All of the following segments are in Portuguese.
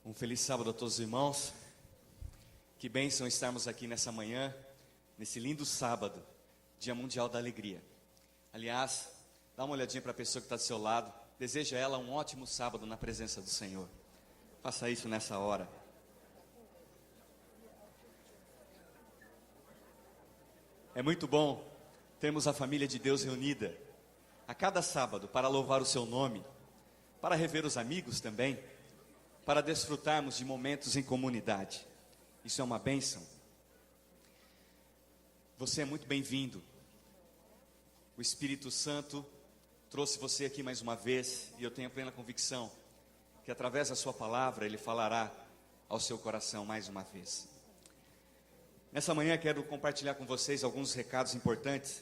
Um feliz sábado a todos os irmãos. Que bênção estarmos aqui nessa manhã, nesse lindo sábado, Dia Mundial da Alegria. Aliás, dá uma olhadinha para a pessoa que está do seu lado. Deseja a ela um ótimo sábado na presença do Senhor. Faça isso nessa hora. É muito bom termos a família de Deus reunida a cada sábado para louvar o seu nome, para rever os amigos também, para desfrutarmos de momentos em comunidade. Isso é uma bênção. Você é muito bem-vindo. O Espírito Santo trouxe você aqui mais uma vez, e eu tenho a plena convicção que através da sua palavra Ele falará ao seu coração mais uma vez. Nessa manhã quero compartilhar com vocês alguns recados importantes.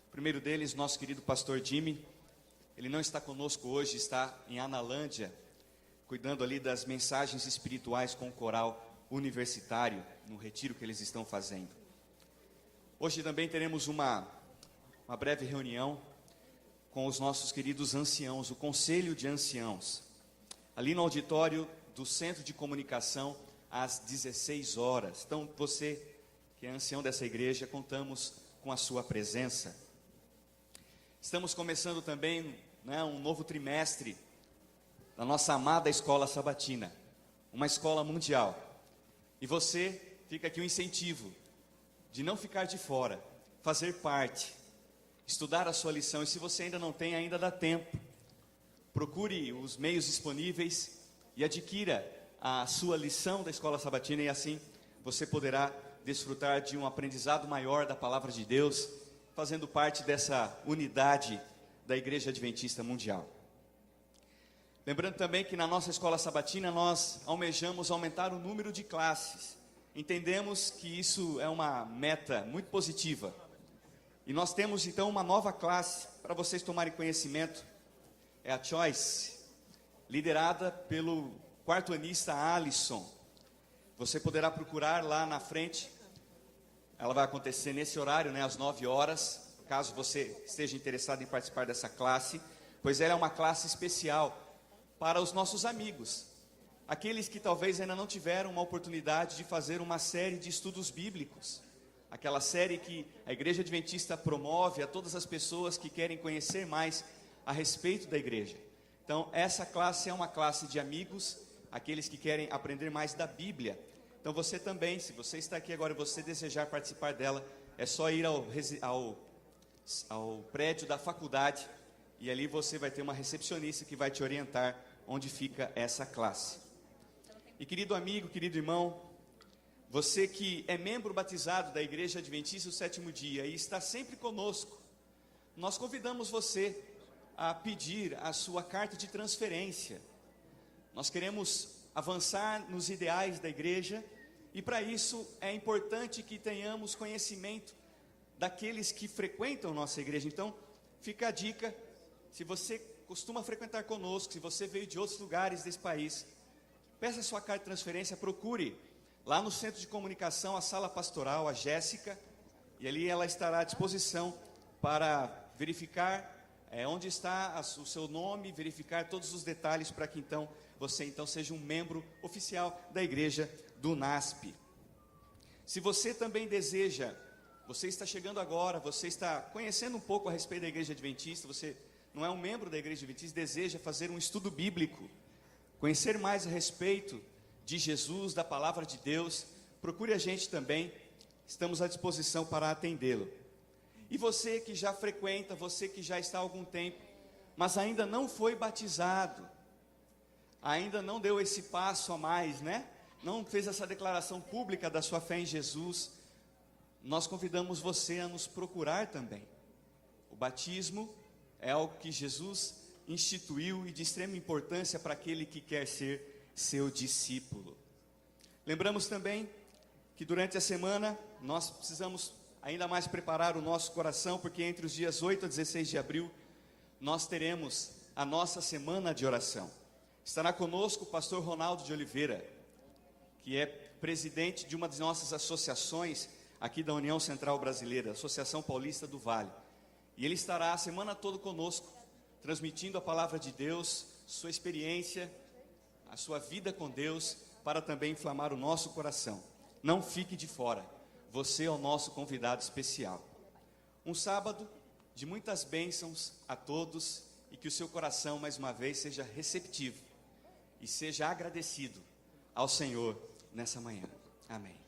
O primeiro deles, nosso querido pastor Jimmy, ele não está conosco hoje, está em Analândia, cuidando ali das mensagens espirituais com o coral universitário, no retiro que eles estão fazendo. Hoje também teremos uma breve reunião com os nossos queridos anciãos, o Conselho de Anciãos, ali no auditório do Centro de Comunicação, às 16 horas. Então, você que é ancião dessa igreja, contamos com a sua presença. Estamos começando também um novo trimestre da nossa amada Escola Sabatina, uma escola mundial. E você, fica aqui o incentivo de não ficar de fora, fazer parte, estudar a sua lição. E se você ainda não tem, ainda dá tempo. Procure os meios disponíveis e adquira a sua lição da Escola Sabatina, e assim você poderá desfrutar de um aprendizado maior da Palavra de Deus, fazendo parte dessa unidade da Igreja Adventista Mundial. Lembrando também que na nossa Escola Sabatina nós almejamos aumentar o número de classes. Entendemos que isso é uma meta muito positiva. E nós temos então uma nova classe para vocês tomarem conhecimento. É a Choice, liderada pelo quarto-anista Alisson. Você poderá procurar lá na frente. Ela vai acontecer nesse horário, às 9 horas. Caso você esteja interessado em participar dessa classe, pois ela é uma classe especial para os nossos amigos, aqueles que talvez ainda não tiveram uma oportunidade de fazer uma série de estudos bíblicos, aquela série que a Igreja Adventista promove a todas as pessoas que querem conhecer mais a respeito da igreja. Então, essa classe é uma classe de amigos, aqueles que querem aprender mais da Bíblia. Então, você também, se você está aqui agora e você desejar participar dela, é só ir ao prédio da faculdade, e ali você vai ter uma recepcionista que vai te orientar onde fica essa classe. E querido amigo, querido irmão, você que é membro batizado da Igreja Adventista do Sétimo Dia e está sempre conosco, nós convidamos você a pedir a sua carta de transferência. Nós queremos avançar nos ideais da igreja, e para isso é importante que tenhamos conhecimento daqueles que frequentam nossa igreja. Então, fica a dica: se você costuma frequentar conosco, se você veio de outros lugares desse país, peça sua carta de transferência, procure lá no Centro de Comunicação, a sala pastoral, a Jéssica, e ali ela estará à disposição para verificar onde está o seu nome, verificar todos os detalhes para que você seja um membro oficial da igreja do NASP. Se você também deseja, você está chegando agora, você está conhecendo um pouco a respeito da Igreja Adventista, você não é um membro da Igreja Adventista, deseja fazer um estudo bíblico, conhecer mais a respeito de Jesus, da Palavra de Deus, procure a gente também, estamos à disposição para atendê-lo. E você que já frequenta, você que já está há algum tempo, mas ainda não foi batizado, ainda não deu esse passo a mais, não fez essa declaração pública da sua fé em Jesus, nós convidamos você a nos procurar também. O batismo é algo que Jesus instituiu e de extrema importância para aquele que quer ser seu discípulo. Lembramos também que durante a semana nós precisamos ainda mais preparar o nosso coração, porque entre os dias 8 a 16 de abril nós teremos a nossa semana de oração. Estará conosco o pastor Ronaldo de Oliveira, que é presidente de uma das nossas associações aqui da União Central Brasileira, Associação Paulista do Vale. E ele estará a semana toda conosco, transmitindo a palavra de Deus, sua experiência, a sua vida com Deus, para também inflamar o nosso coração. Não fique de fora, você é o nosso convidado especial. Um sábado de muitas bênçãos a todos, e que o seu coração mais uma vez seja receptivo e seja agradecido ao Senhor nessa manhã. Amém.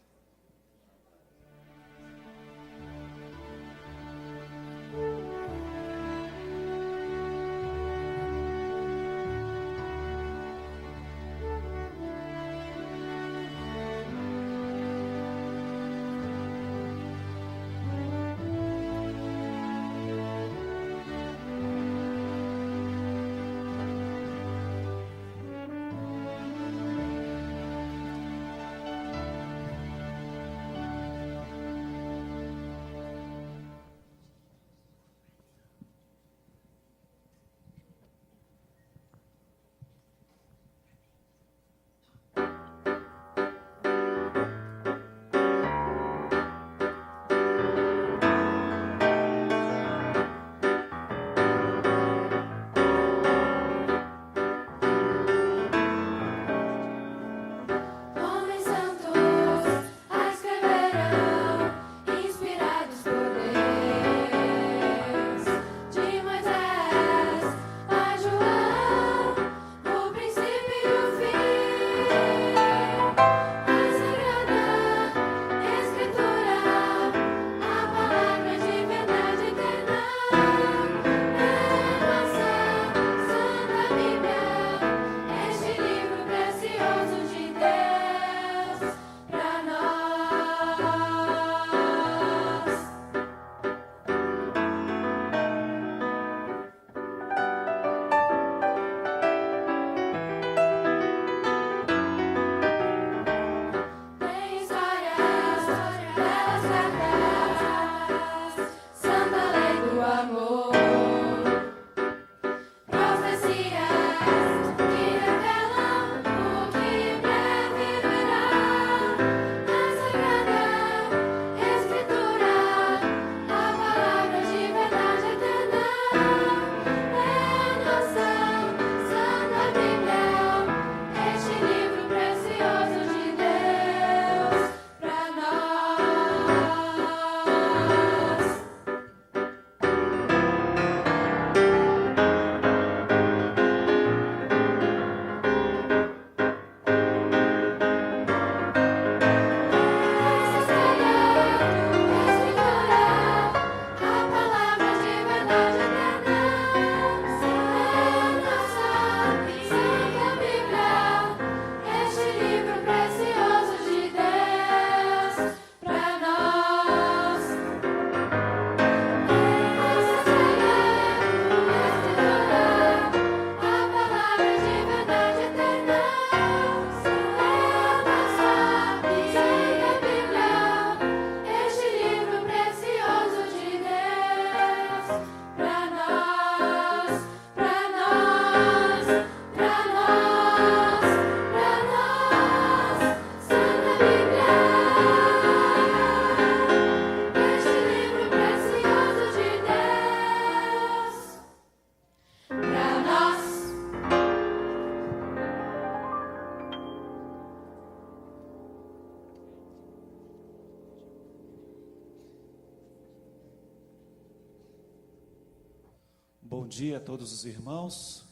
Bom dia a todos os irmãos.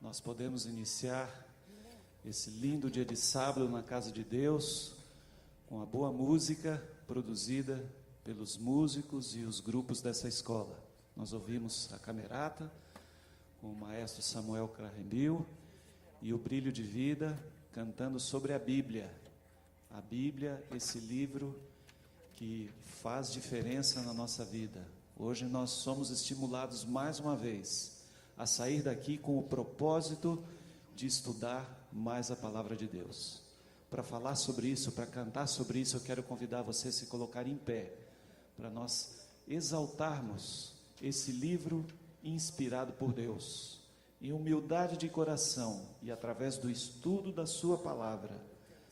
Nós podemos iniciar esse lindo dia de sábado na casa de Deus com a boa música produzida pelos músicos e os grupos dessa escola. Nós ouvimos a Camerata com o maestro Samuel Carrembil e o Brilho de Vida cantando sobre a Bíblia. A Bíblia, esse livro que faz diferença na nossa vida. Hoje nós somos estimulados mais uma vez a sair daqui com o propósito de estudar mais a palavra de Deus. Para falar sobre isso, para cantar sobre isso, eu quero convidar você a se colocar em pé, para nós exaltarmos esse livro inspirado por Deus, em humildade de coração e através do estudo da sua palavra,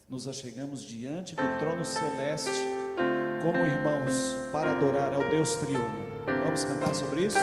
nos achegamos diante do trono celeste, como irmãos, para adorar ao Deus triuno. Vamos cantar sobre isso?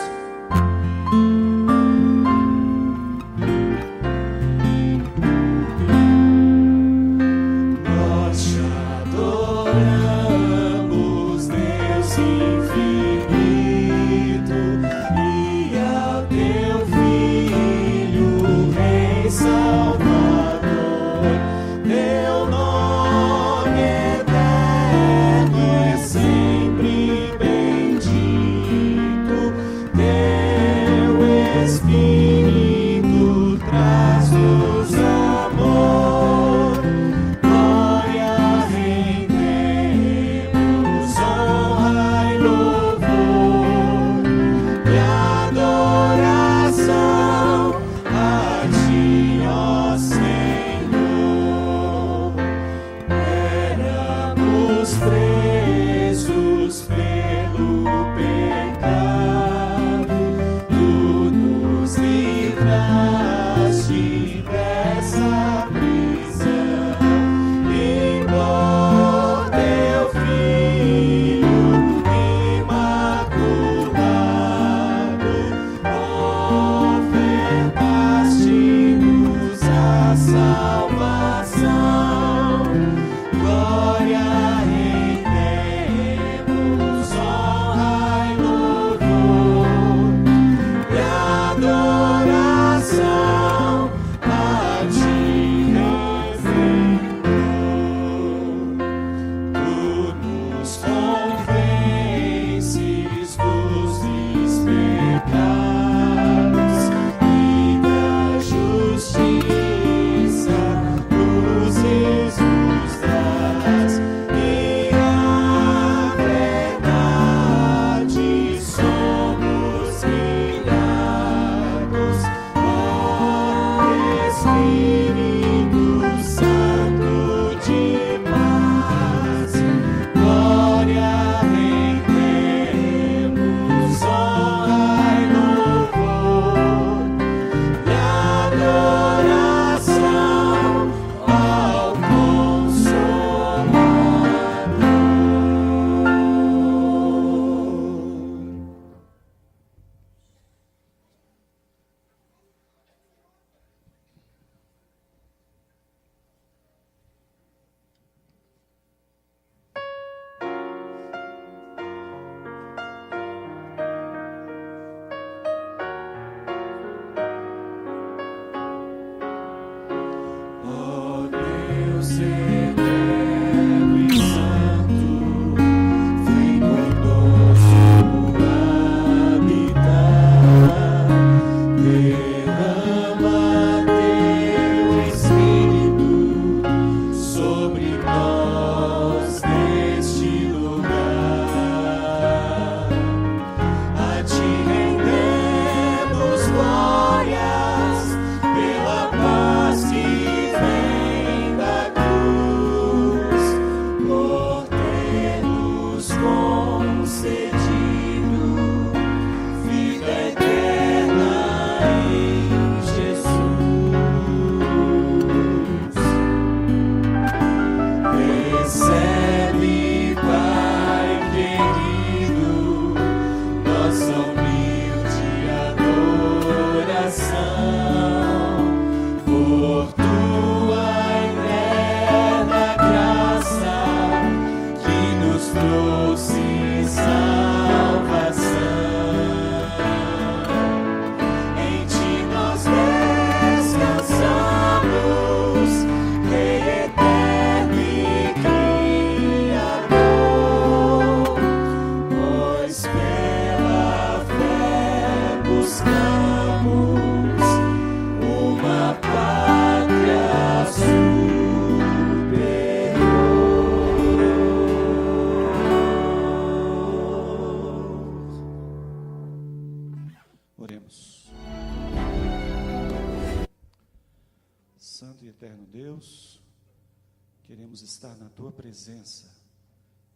Queremos estar na Tua presença.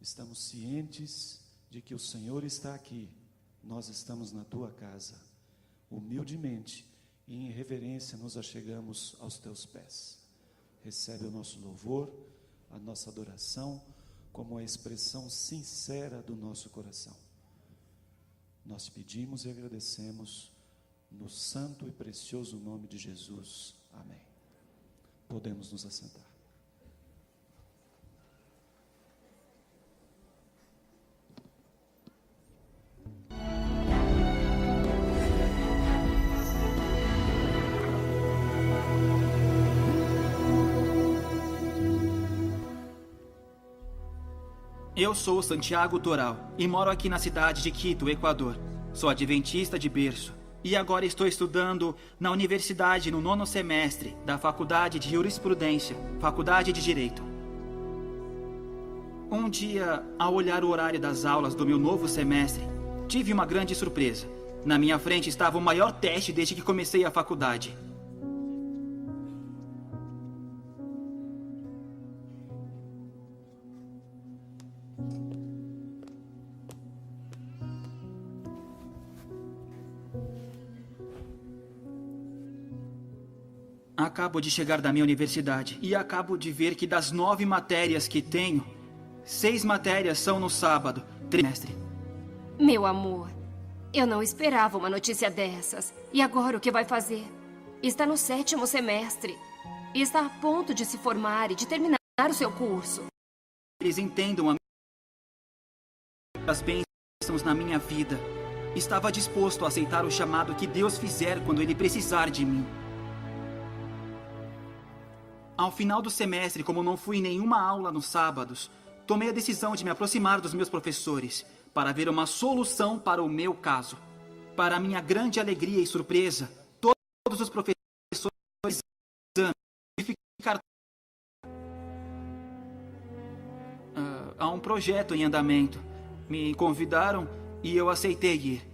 Estamos cientes de que o Senhor está aqui. Nós estamos na Tua casa. Humildemente e em reverência nos achegamos aos Teus pés. Recebe o nosso louvor, a nossa adoração, como a expressão sincera do nosso coração. Nós pedimos e agradecemos no santo e precioso nome de Jesus. Amém. Podemos nos assentar. Eu sou Santiago Toral e moro aqui na cidade de Quito, Equador. Sou adventista de berço e agora estou estudando na universidade no 9º semestre da Faculdade de Jurisprudência, Faculdade de Direito. Um dia, ao olhar o horário das aulas do meu novo semestre, tive uma grande surpresa. Na minha frente estava o maior teste desde que comecei a faculdade. Acabo de chegar da minha universidade e acabo de ver que das 9 matérias que tenho, 6 matérias são no sábado, trimestre. Meu amor, eu não esperava uma notícia dessas. E agora o que vai fazer? Está no 7º semestre. Está a ponto de se formar e de terminar o seu curso. Eles entendam as bênçãos na minha vida. Estava disposto a aceitar o chamado que Deus fizer quando Ele precisar de mim. Ao final do semestre, como não fui em nenhuma aula nos sábados, tomei a decisão de me aproximar dos meus professores para ver uma solução para o meu caso. Para minha grande alegria e surpresa, todos os professores ficaram... Há um projeto em andamento. Me convidaram e eu aceitei ir.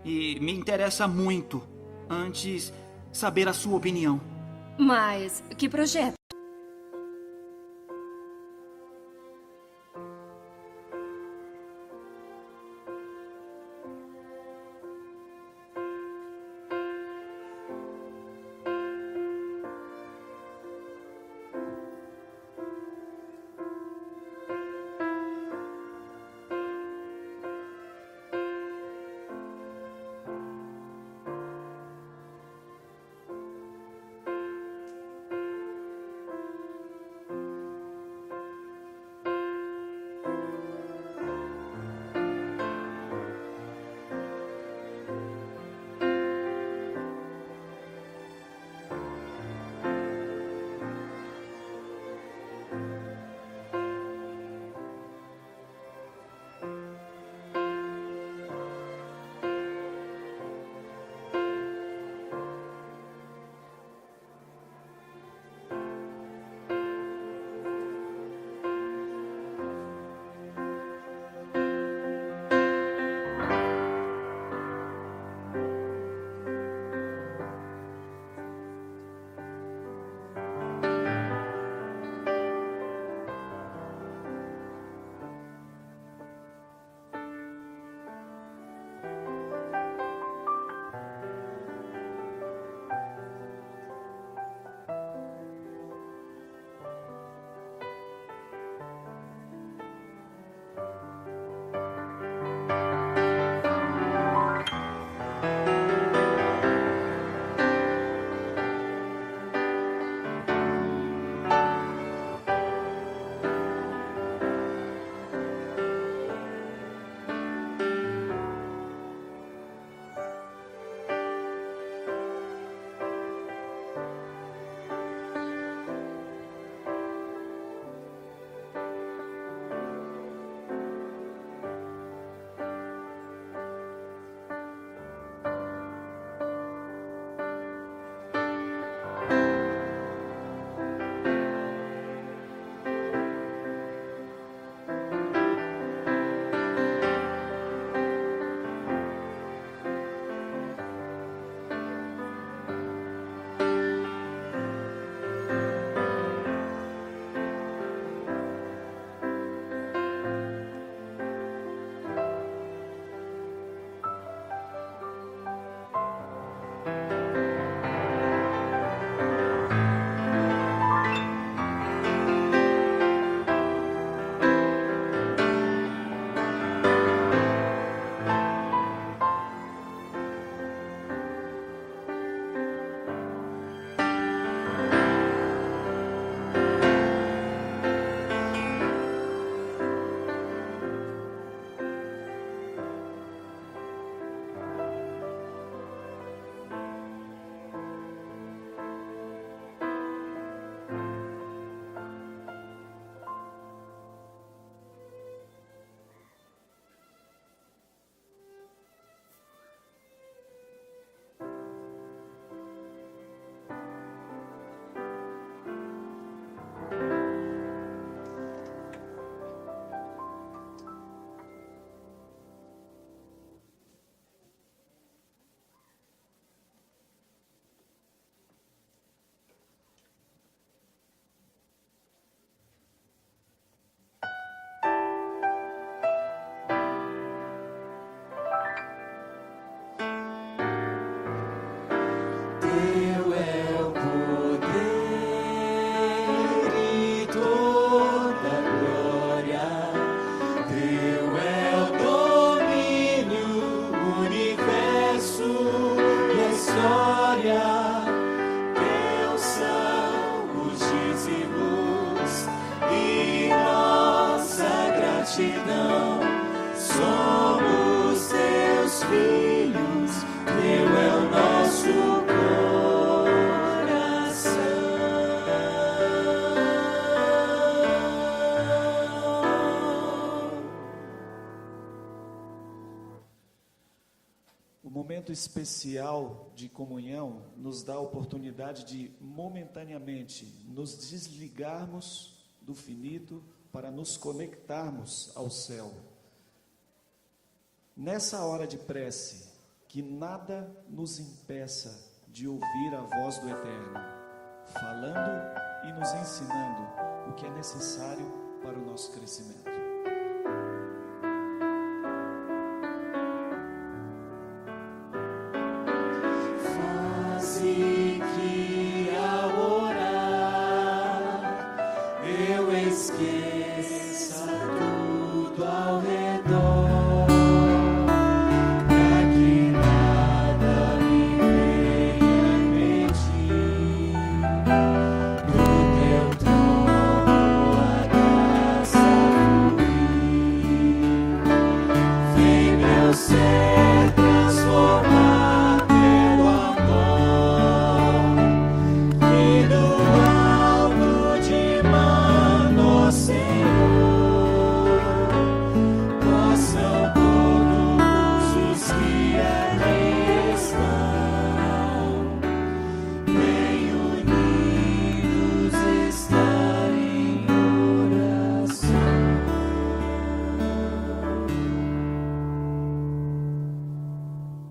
E me interessa muito, antes, saber a sua opinião. Mas que projeto? especial de comunhão nos dá a oportunidade de, momentaneamente, nos desligarmos do finito para nos conectarmos ao céu. Nessa hora de prece, que nada nos impeça de ouvir a voz do Eterno, falando e nos ensinando o que é necessário para o nosso crescimento. Faze que ao orar eu esqueça tudo ao redor. Ser transformar pelo amor e do alto de mano, Senhor, possam todos os que aqui estão bem unidos estar em oração.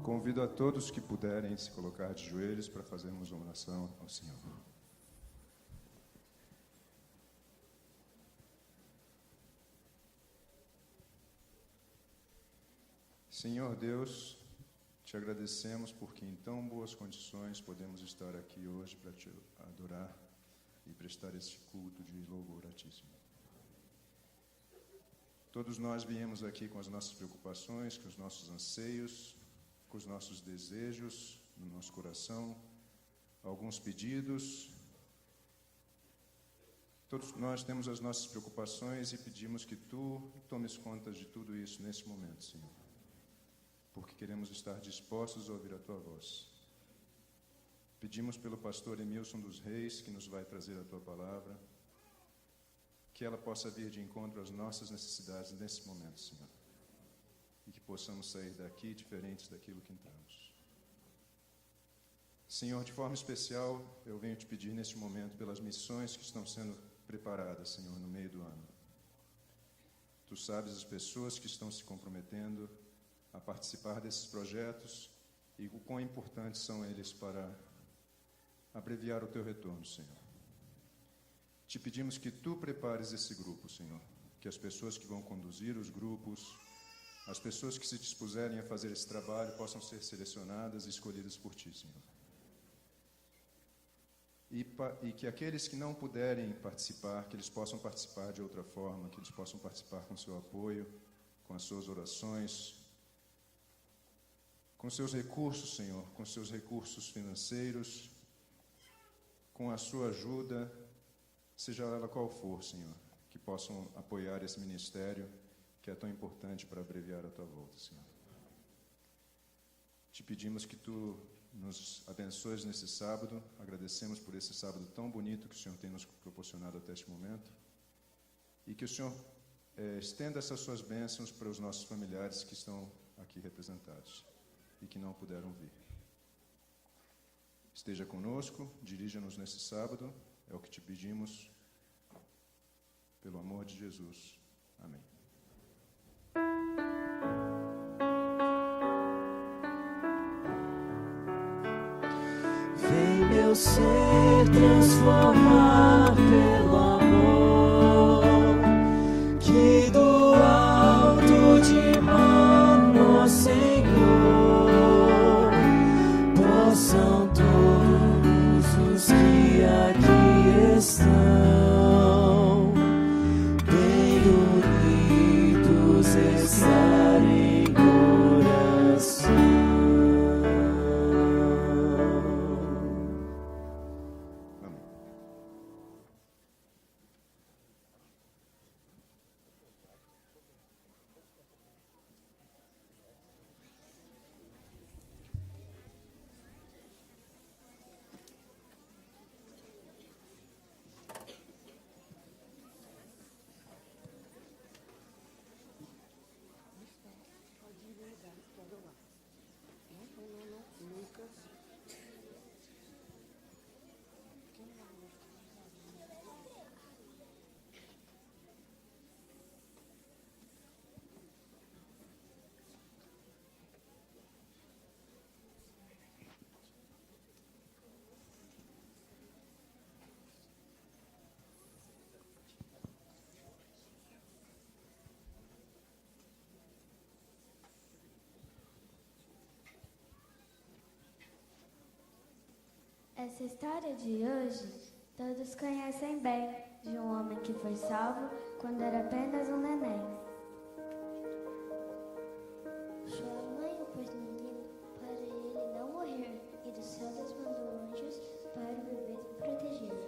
Convido a todos que puderem se colocar de joelhos para fazermos uma oração ao Senhor. Senhor Deus, te agradecemos porque em tão boas condições podemos estar aqui hoje para te adorar e prestar este culto de louvor a ti, Senhor. Todos nós viemos aqui com as nossas preocupações, com os nossos anseios, com os nossos desejos no nosso coração, alguns pedidos. Todos nós temos as nossas preocupações e pedimos que tu tomes conta de tudo isso nesse momento, Senhor, porque queremos estar dispostos a ouvir a tua voz. Pedimos pelo pastor Emilson dos Reis, que nos vai trazer a tua palavra, que ela possa vir de encontro às nossas necessidades nesse momento, Senhor, e que possamos sair daqui diferentes daquilo que entramos. Senhor, de forma especial, eu venho te pedir neste momento pelas missões que estão sendo preparadas, Senhor, no meio do ano. Tu sabes as pessoas que estão se comprometendo a participar desses projetos e o quão importantes são eles para abreviar o teu retorno, Senhor. Te pedimos que tu prepares esse grupo, Senhor, que as pessoas que vão conduzir os grupos, as pessoas que se dispuserem a fazer esse trabalho possam ser selecionadas e escolhidas por ti, Senhor. E que aqueles que não puderem participar, que eles possam participar de outra forma, que eles possam participar com seu apoio, com as suas orações, com seus recursos, Senhor, com seus recursos financeiros, com a sua ajuda, seja ela qual for, Senhor, que possam apoiar esse ministério que é tão importante para abreviar a tua volta, Senhor. Te pedimos que tu nos abençoes nesse sábado, agradecemos por esse sábado tão bonito que o Senhor tem nos proporcionado até este momento, e que o Senhor estenda essas suas bênçãos para os nossos familiares que estão aqui representados e que não puderam vir. Esteja conosco, dirija-nos nesse sábado, é o que te pedimos, pelo amor de Jesus. Amém. Vem meu ser transformar pelo amor que do alto de mano, Senhor, possam todos os que aqui estão bem unidos estar em oração. Essa história de hoje todos conhecem bem, de um homem que foi salvo quando era apenas um neném. Sua mãe o pôs no menino para ele não morrer, e do céu Deus mandou anjos para o bebê protegê-lo.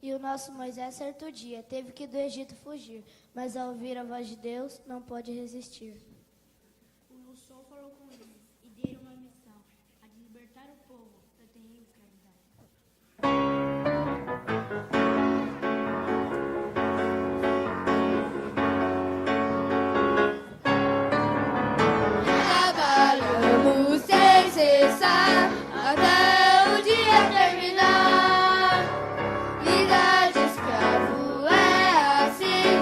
E o nosso Moisés, certo dia, teve que do Egito fugir, mas ao ouvir a voz de Deus, não pode resistir. O sol falou com eles e deram uma missão, a de libertar o povo da terrível escravidão. Trabalhamos sem cessar até o dia terminar. Vida de escravo é assim,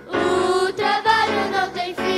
o trabalho não tem fim.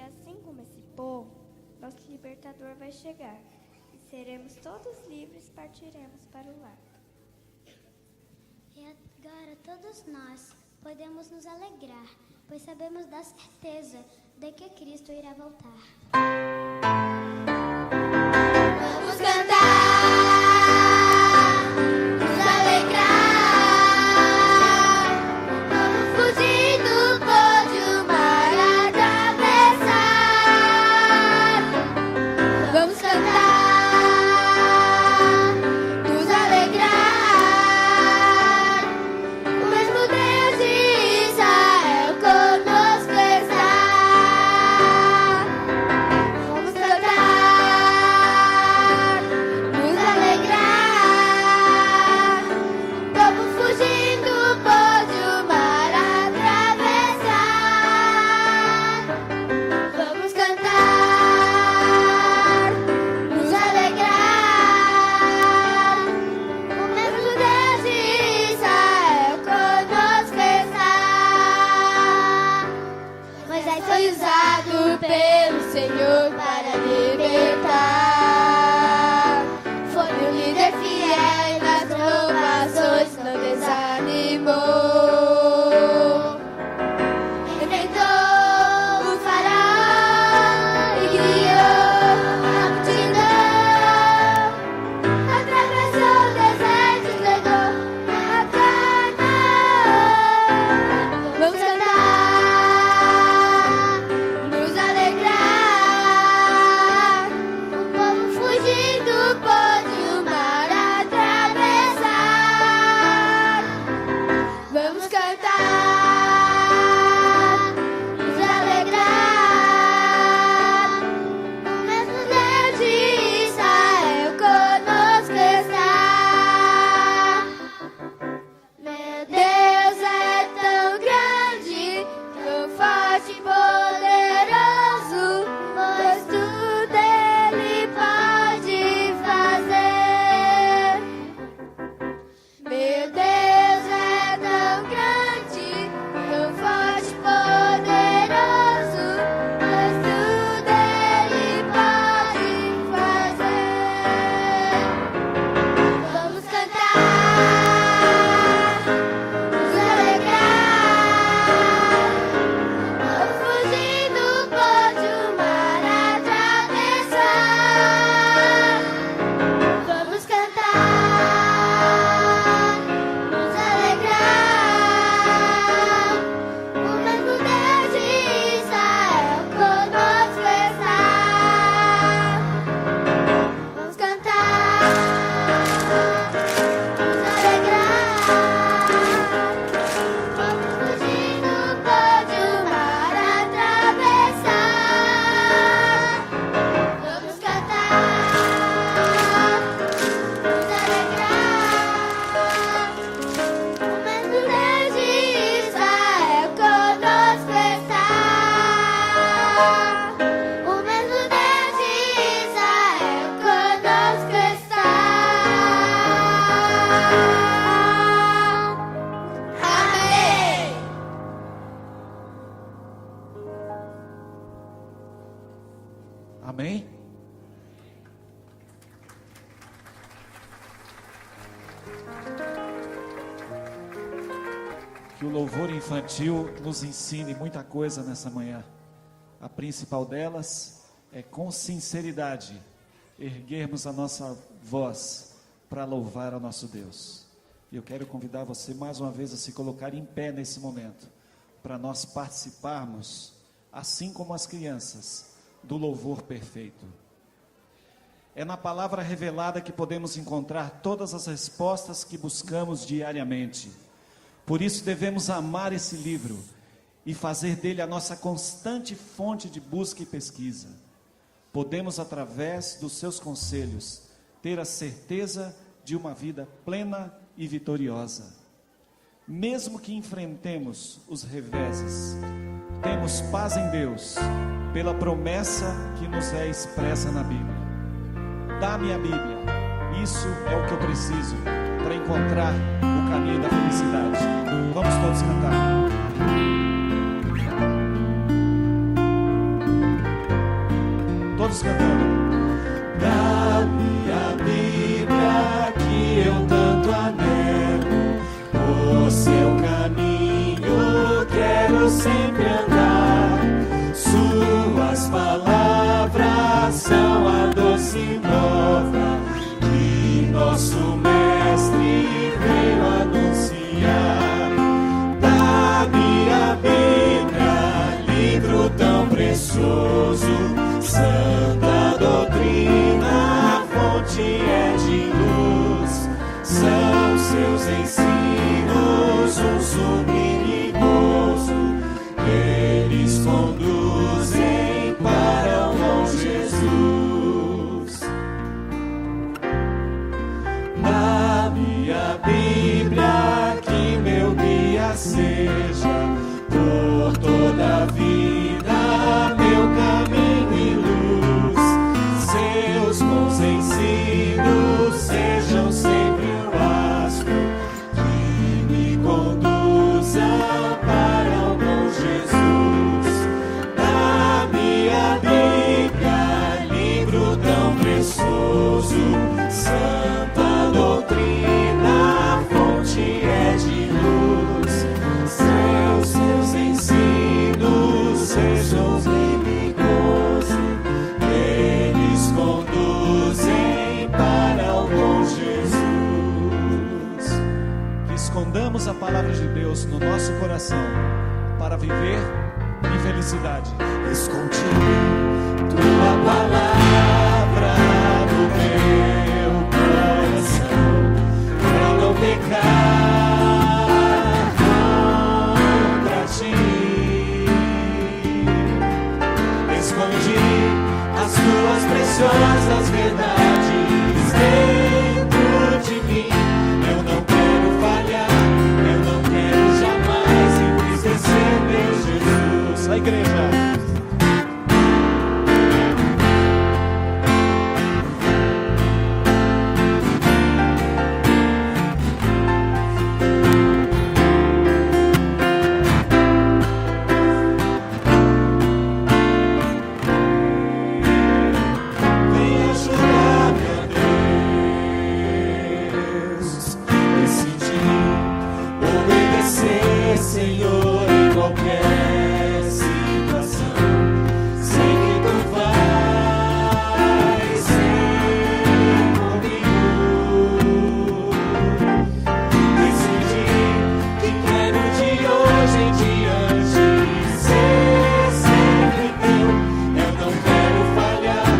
assim como esse povo, nosso libertador vai chegar. E seremos todos livres, partiremos para o lar. E agora todos nós podemos nos alegrar, pois sabemos da certeza de que Cristo irá voltar. Vamos cantar, nos alegrar, vamos fugir do pódio, mar atravessar. Vamos cantar, nos alegrar, o mesmo Deus de Israel conosco está. Vamos cantar, nos alegrar, vamos fugir do pódio, mar atravessar. Vamos cantar, nos alegrar, o mesmo Deus de Israel conosco está. Moisés foi usado pelo Senhor para libertar. Foi um líder fiel e nas provações não desanimou. Enfrentou o faraó e guiou a multidão. Atravessou o deserto e chegou a Canaã. Vamos cantar, nos alegrar, o povo fugir do pódio, mar atravessar. Vamos cantar, nos alegrar, o mesmo Deus de Israel conosco está. Meu Deus é tão grande, tão forte e poderoso, pois tudo Ele pode fazer. Meu Deus é tão grande, tão forte e poderoso, pois tudo Ele pode fazer. Vamos cantar, nos alegrar, vamos fugir do pódio, mar atravessar. Vamos cantar, nos alegrar, o mesmo Deus de Israel conosco está. Vamos cantar, nos alegrar, vamos fugir do pódio, mar atravessar. Vamos cantar, nos alegrar, o mesmo Deus de Israel conosco está. O mesmo Deus de Israel conosco está. Amém. Amém? Que o louvor infantil nos ensine muita coisa nessa manhã. A principal delas é, com sinceridade, erguermos a nossa voz para louvar ao nosso Deus. E eu quero convidar você mais uma vez a se colocar em pé nesse momento, para nós participarmos, assim como as crianças, do louvor perfeito. É na palavra revelada que podemos encontrar todas as respostas que buscamos diariamente. Por isso devemos amar esse livro e fazer dele a nossa constante fonte de busca e pesquisa. Podemos, através dos seus conselhos, ter a certeza de uma vida plena e vitoriosa. Mesmo que enfrentemos os reveses, temos paz em Deus, pela promessa que nos é expressa na Bíblia. Dá-me a Bíblia, isso é o que eu preciso para encontrar o caminho da felicidade. Vamos todos cantar. todos cantando. Dá-me a Bíblia que eu tanto anelo, o seu caminho quero sempre andar. Suas palavras são a doce nova que nosso Mestre veio anunciar. Dá-me a Bíblia, livro tão precioso, santa doutrina, fonte é de luz. São seus ensinos um sublime gozo, eles conduzem para o bom Jesus. Dá-me a Bíblia que meu guia seja, por toda a vida meu caminho e luz. Seus bons ensinos sejam sempre o astro que me conduza para o bom Jesus. Dá-me a Bíblia, livro tão precioso, santa doutrina, fonte é de luz. Seus ensinos sejam sempre gozo, eles conduzem para o bom Jesus. Que escondamos a palavra de Deus no nosso coração para viver em felicidade. Escondi tua palavra no meu coração, pra não pecar contra ti. Escondi as tuas preciosas verdades dentro de mim. Eu não quero falhar, eu não quero jamais entristecer meu Jesus. A igreja. Vem ajudar-me, ó Deus, decidir obedecer, Senhor, em qualquer situação. Sei que tu vais ser comigo. Decidi que quero de hoje em diante ser sempre teu. Eu não quero falhar,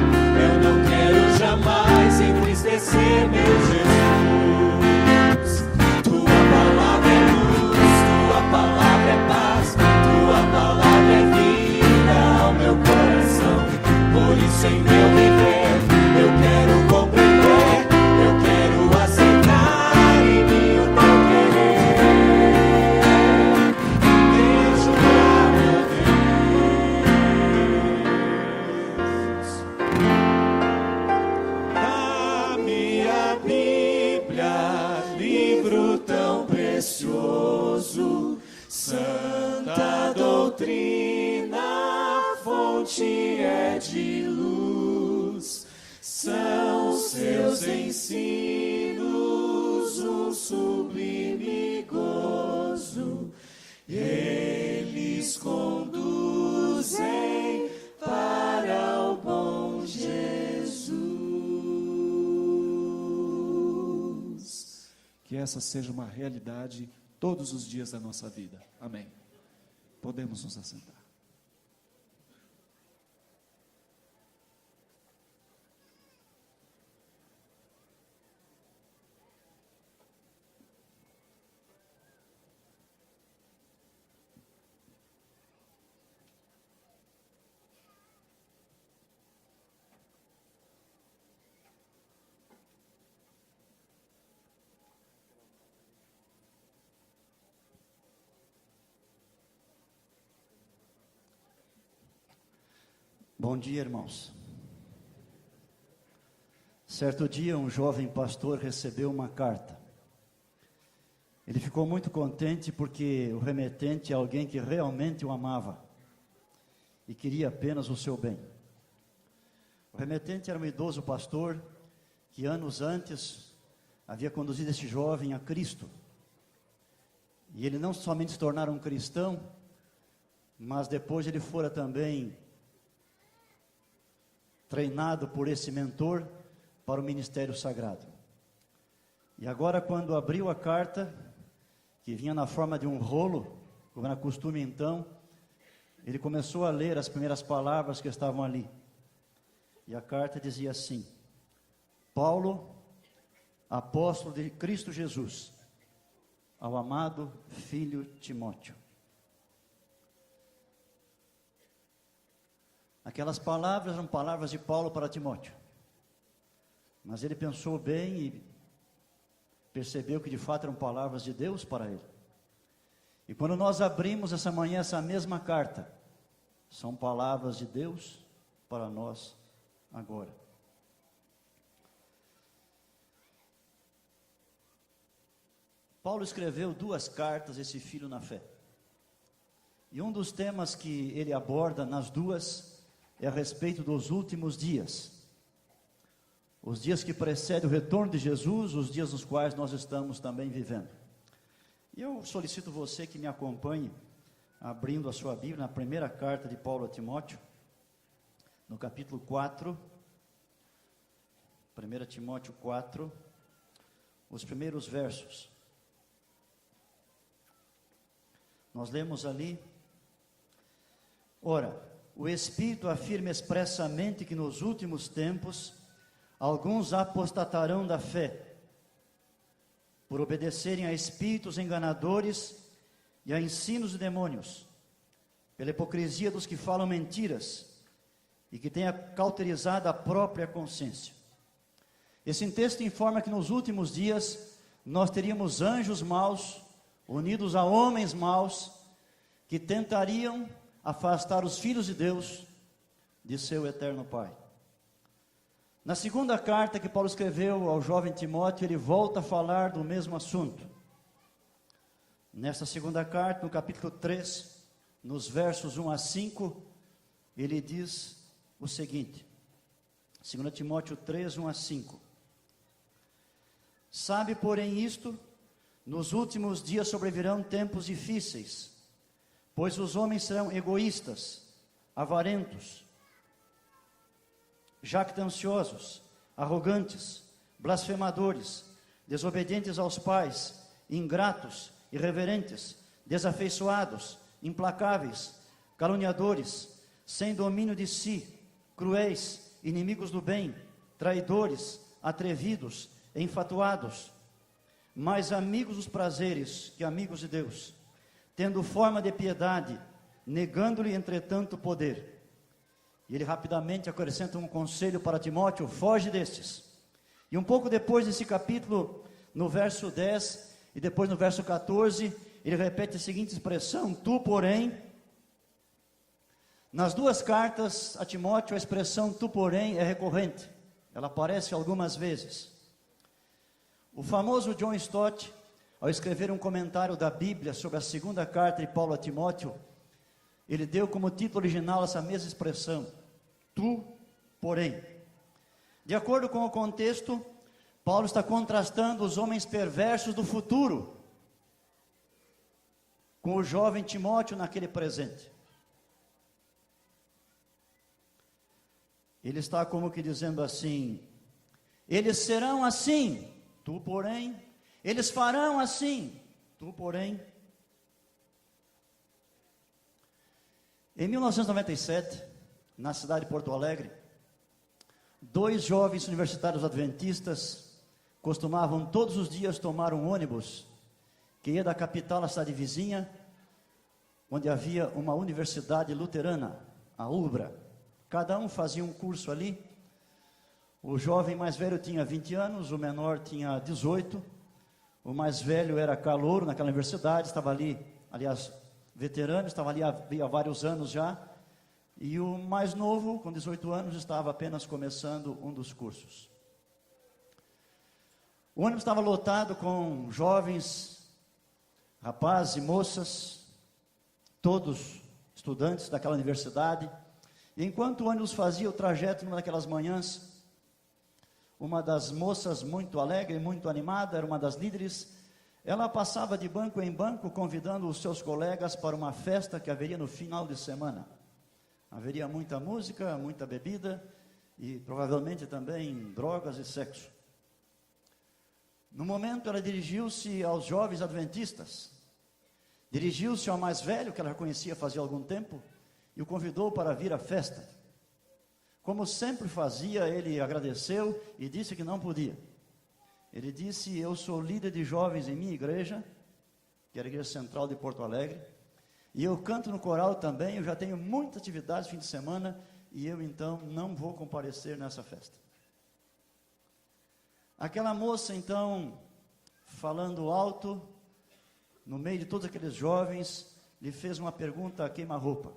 eu não quero jamais entristecer meu Jesus. Tua palavra é luz, tua palavra é paz, tua palavra é vida ao meu coração. Por isso em meu viver eu quero compreender, eu quero aceitar em mim o teu querer. Vem ajudar-me, ó Deus. Dá-me a Bíblia, livro tão precioso, santa doutrina, fonte é de luz. São seus ensinos um sublime gozo, eles conduzem para o bom Jesus. Que essa seja uma realidade todos os dias da nossa vida. Amém. Podemos nos assentar. Bom dia, irmãos. Certo dia, um jovem pastor recebeu uma carta. Ele ficou muito contente porque o remetente é alguém que realmente o amava e queria apenas o seu bem. O remetente era um idoso pastor que anos antes havia conduzido esse jovem a Cristo. E ele não somente se tornara um cristão, mas depois ele fora também treinado por esse mentor para o ministério sagrado. E agora, quando abriu a carta, que vinha na forma de um rolo, como era costume então, ele começou a ler as primeiras palavras que estavam ali. E a carta dizia assim: Paulo, apóstolo de Cristo Jesus, ao amado filho Timóteo. Aquelas palavras eram palavras de Paulo para Timóteo. Mas ele pensou bem e percebeu que de fato eram palavras de Deus para ele. E quando nós abrimos essa manhã essa mesma carta, são palavras de Deus para nós agora. Paulo escreveu 2 cartas a esse filho na fé. E um dos temas que ele aborda nas 2 é a respeito dos últimos dias. Os dias que precedem o retorno de Jesus, os dias nos quais nós estamos também vivendo. E eu solicito você que me acompanhe, abrindo a sua Bíblia, na primeira carta de Paulo a Timóteo, no capítulo 4, 1 Timóteo 4, os primeiros versos. Nós lemos ali: ora, o Espírito afirma expressamente que nos últimos tempos alguns apostatarão da fé, por obedecerem a espíritos enganadores e a ensinos de demônios, pela hipocrisia dos que falam mentiras e que têm cauterizado a própria consciência. Esse texto informa que nos últimos dias nós teríamos anjos maus unidos a homens maus que tentariam afastar os filhos de Deus de seu eterno Pai. Na segunda carta que Paulo escreveu ao jovem Timóteo, ele volta a falar do mesmo assunto. Nesta segunda carta, no capítulo 3, nos versos 1 a 5, ele diz o seguinte, 2 Timóteo 3, 1 a 5. Sabe, porém, isto: nos últimos dias sobrevirão tempos difíceis, pois os homens serão egoístas, avarentos, jactanciosos, arrogantes, blasfemadores, desobedientes aos pais, ingratos, irreverentes, desafeiçoados, implacáveis, caluniadores, sem domínio de si, cruéis, inimigos do bem, traidores, atrevidos, enfatuados, mais amigos dos prazeres que amigos de Deus, tendo forma de piedade, negando-lhe entretanto o poder. E ele rapidamente acrescenta um conselho para Timóteo: foge destes. E um pouco depois desse capítulo, no verso 10 e depois no verso 14, ele repete a seguinte expressão: tu, porém. Nas 2 cartas a Timóteo, a expressão tu, porém, é recorrente. Ela aparece algumas vezes. O famoso John Stott, ao escrever um comentário da Bíblia sobre a segunda carta de Paulo a Timóteo, ele deu como título original essa mesma expressão: tu, porém. De acordo com o contexto, Paulo está contrastando os homens perversos do futuro com o jovem Timóteo naquele presente. Ele está como que dizendo assim: eles serão assim, tu, porém. Eles farão assim, tu, porém. Em 1997, na cidade de Porto Alegre, 2 jovens universitários adventistas costumavam todos os dias tomar um ônibus que ia da capital à cidade vizinha, onde havia uma universidade luterana, a ULBRA. Cada um fazia um curso ali. O jovem mais velho tinha 20 anos, o menor tinha 18. O mais velho era calouro naquela universidade, estava ali, aliás, veterano, estava ali havia vários anos já. E o mais novo, com 18 anos, estava apenas começando um dos cursos. O ônibus estava lotado com jovens, rapazes e moças, todos estudantes daquela universidade. E enquanto o ônibus fazia o trajeto numa daquelas manhãs, uma das moças muito alegre, muito animada, era uma das líderes, ela passava de banco em banco convidando os seus colegas para uma festa que haveria no final de semana. Haveria muita música, muita bebida e provavelmente também drogas e sexo. No momento ela dirigiu-se aos jovens adventistas, dirigiu-se ao mais velho, que ela conhecia fazia algum tempo, e o convidou para vir à festa. Como sempre fazia, ele agradeceu e disse que não podia. Ele disse: eu sou líder de jovens em minha igreja, que era a igreja central de Porto Alegre, e eu canto no coral também, eu já tenho muitas atividades fim de semana, e eu então não vou comparecer nessa festa. Aquela moça então, falando alto, no meio de todos aqueles jovens, lhe fez uma pergunta a queima-roupa: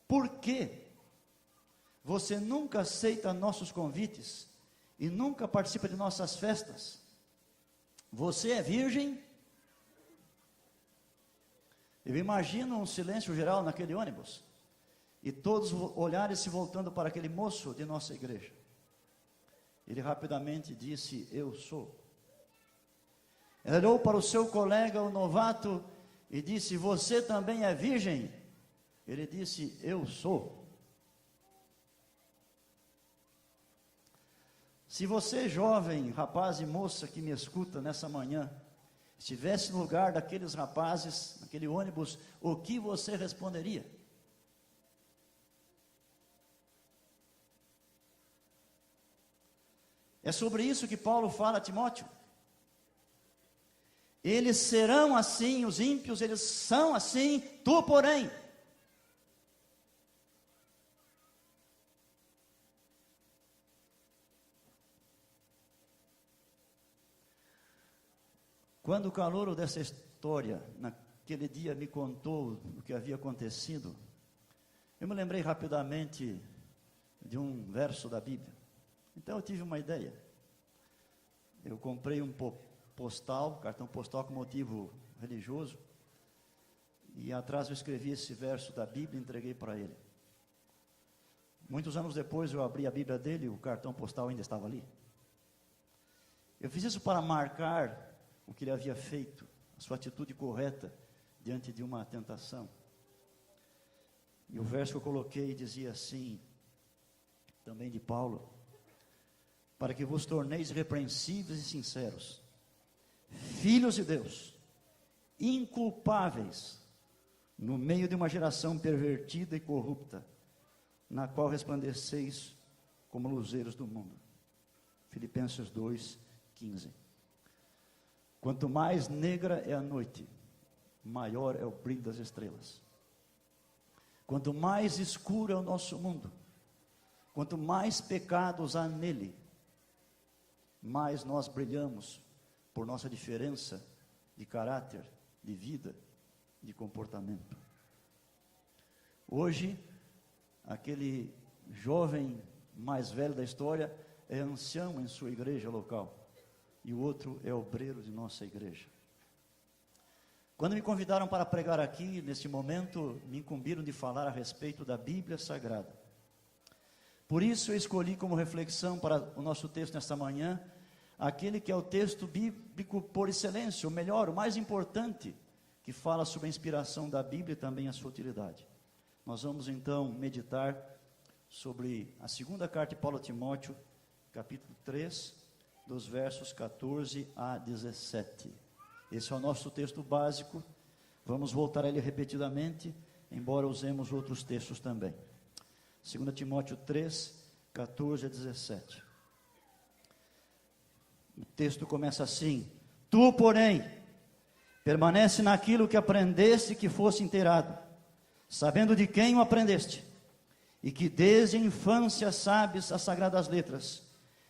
por que você nunca aceita nossos convites e nunca participa de nossas festas? Você é virgem? Eu imagino um silêncio geral naquele ônibus, e todos olhares se voltando para aquele moço de nossa igreja. Ele rapidamente disse: eu sou. Ela olhou para o seu colega, o novato, e disse: você também é virgem? Ele disse: eu sou. Se você, jovem, rapaz e moça que me escuta nessa manhã, estivesse no lugar daqueles rapazes, naquele ônibus, o que você responderia? É sobre isso que Paulo fala a Timóteo. Eles serão assim, os ímpios, eles são assim, tu, porém. Quando o calouro dessa história, naquele dia, me contou o que havia acontecido, eu me lembrei rapidamente de um verso da Bíblia. Então eu tive uma ideia. Eu comprei um cartão postal com motivo religioso, e atrás eu escrevi esse verso da Bíblia e entreguei para ele. Muitos anos depois eu abri a Bíblia dele e o cartão postal ainda estava ali. Eu fiz isso para marcar o que ele havia feito, a sua atitude correta diante de uma tentação. E o verso que eu coloquei dizia assim, também de Paulo: para que vos torneis irrepreensíveis e sinceros, filhos de Deus, inculpáveis, no meio de uma geração pervertida e corrupta, na qual resplandeceis como luzeiros do mundo. Filipenses 2:15. Quanto mais negra é a noite, maior é o brilho das estrelas. Quanto mais escuro é o nosso mundo, quanto mais pecados há nele, mais nós brilhamos por nossa diferença de caráter, de vida, de comportamento. Hoje, aquele jovem mais velho da história é ancião em sua igreja local, e o outro é obreiro de nossa igreja. Quando me convidaram para pregar aqui, neste momento, me incumbiram de falar a respeito da Bíblia Sagrada. Por isso eu escolhi como reflexão para o nosso texto nesta manhã, aquele que é o texto bíblico por excelência, o melhor, o mais importante, que fala sobre a inspiração da Bíblia e também a sua utilidade. Nós vamos então meditar sobre a segunda carta de Paulo a Timóteo, capítulo 3, dos versos 14 a 17. Esse é o nosso texto básico. Vamos voltar a ele repetidamente, embora usemos outros textos também. 2 Timóteo 3, 14 a 17. O texto começa assim: tu, porém, permanece naquilo que aprendeste, que fosse inteirado, sabendo de quem o aprendeste, e que desde a infância sabes as sagradas letras,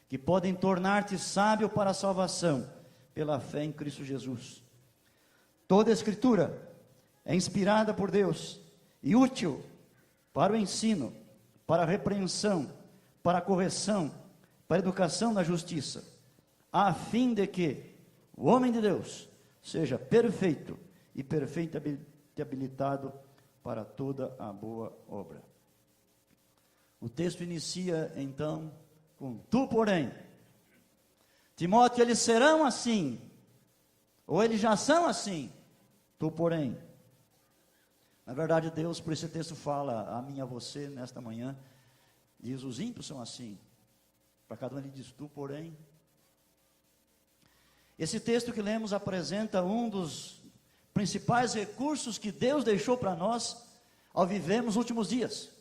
que podem tornar-te sábio para a salvação, pela fé em Cristo Jesus. Toda a Escritura é inspirada por Deus e útil para o ensino, para a repreensão, para a correção, para a educação na justiça, a fim de que o homem de Deus seja perfeito e perfeitamente habilitado para toda a boa obra. O texto inicia então com tu, porém. Timóteo, eles serão assim, ou eles já são assim, tu, porém. Na verdade, Deus, por esse texto, fala a mim e a você nesta manhã, diz: os ímpios são assim. Para cada um ele diz: tu, porém. Esse texto que lemos apresenta um dos principais recursos que Deus deixou para nós ao vivermos os últimos dias.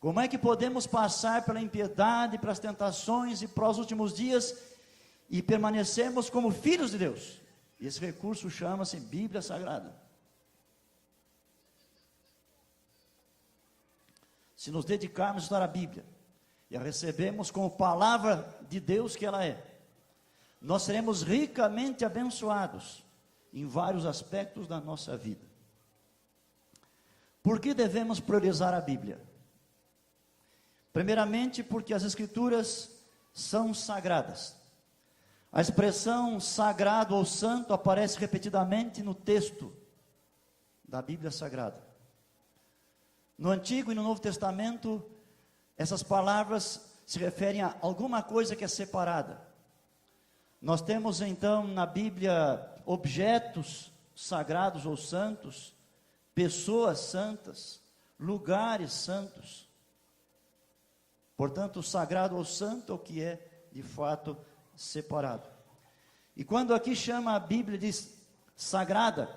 Como é que podemos passar pela impiedade, pelas tentações e para os últimos dias e permanecermos como filhos de Deus? Esse recurso chama-se Bíblia Sagrada. Se nos dedicarmos a estudar a Bíblia e a recebermos como palavra de Deus que ela é, nós seremos ricamente abençoados em vários aspectos da nossa vida. Por que devemos priorizar a Bíblia? Primeiramente, porque as Escrituras são sagradas. A expressão sagrado ou santo aparece repetidamente no texto da Bíblia Sagrada. No Antigo e no Novo Testamento, essas palavras se referem a alguma coisa que é separada. Nós temos então na Bíblia objetos sagrados ou santos, pessoas santas, lugares santos. Portanto, o sagrado ou santo é o que é de fato separado. E quando aqui chama a Bíblia de sagrada,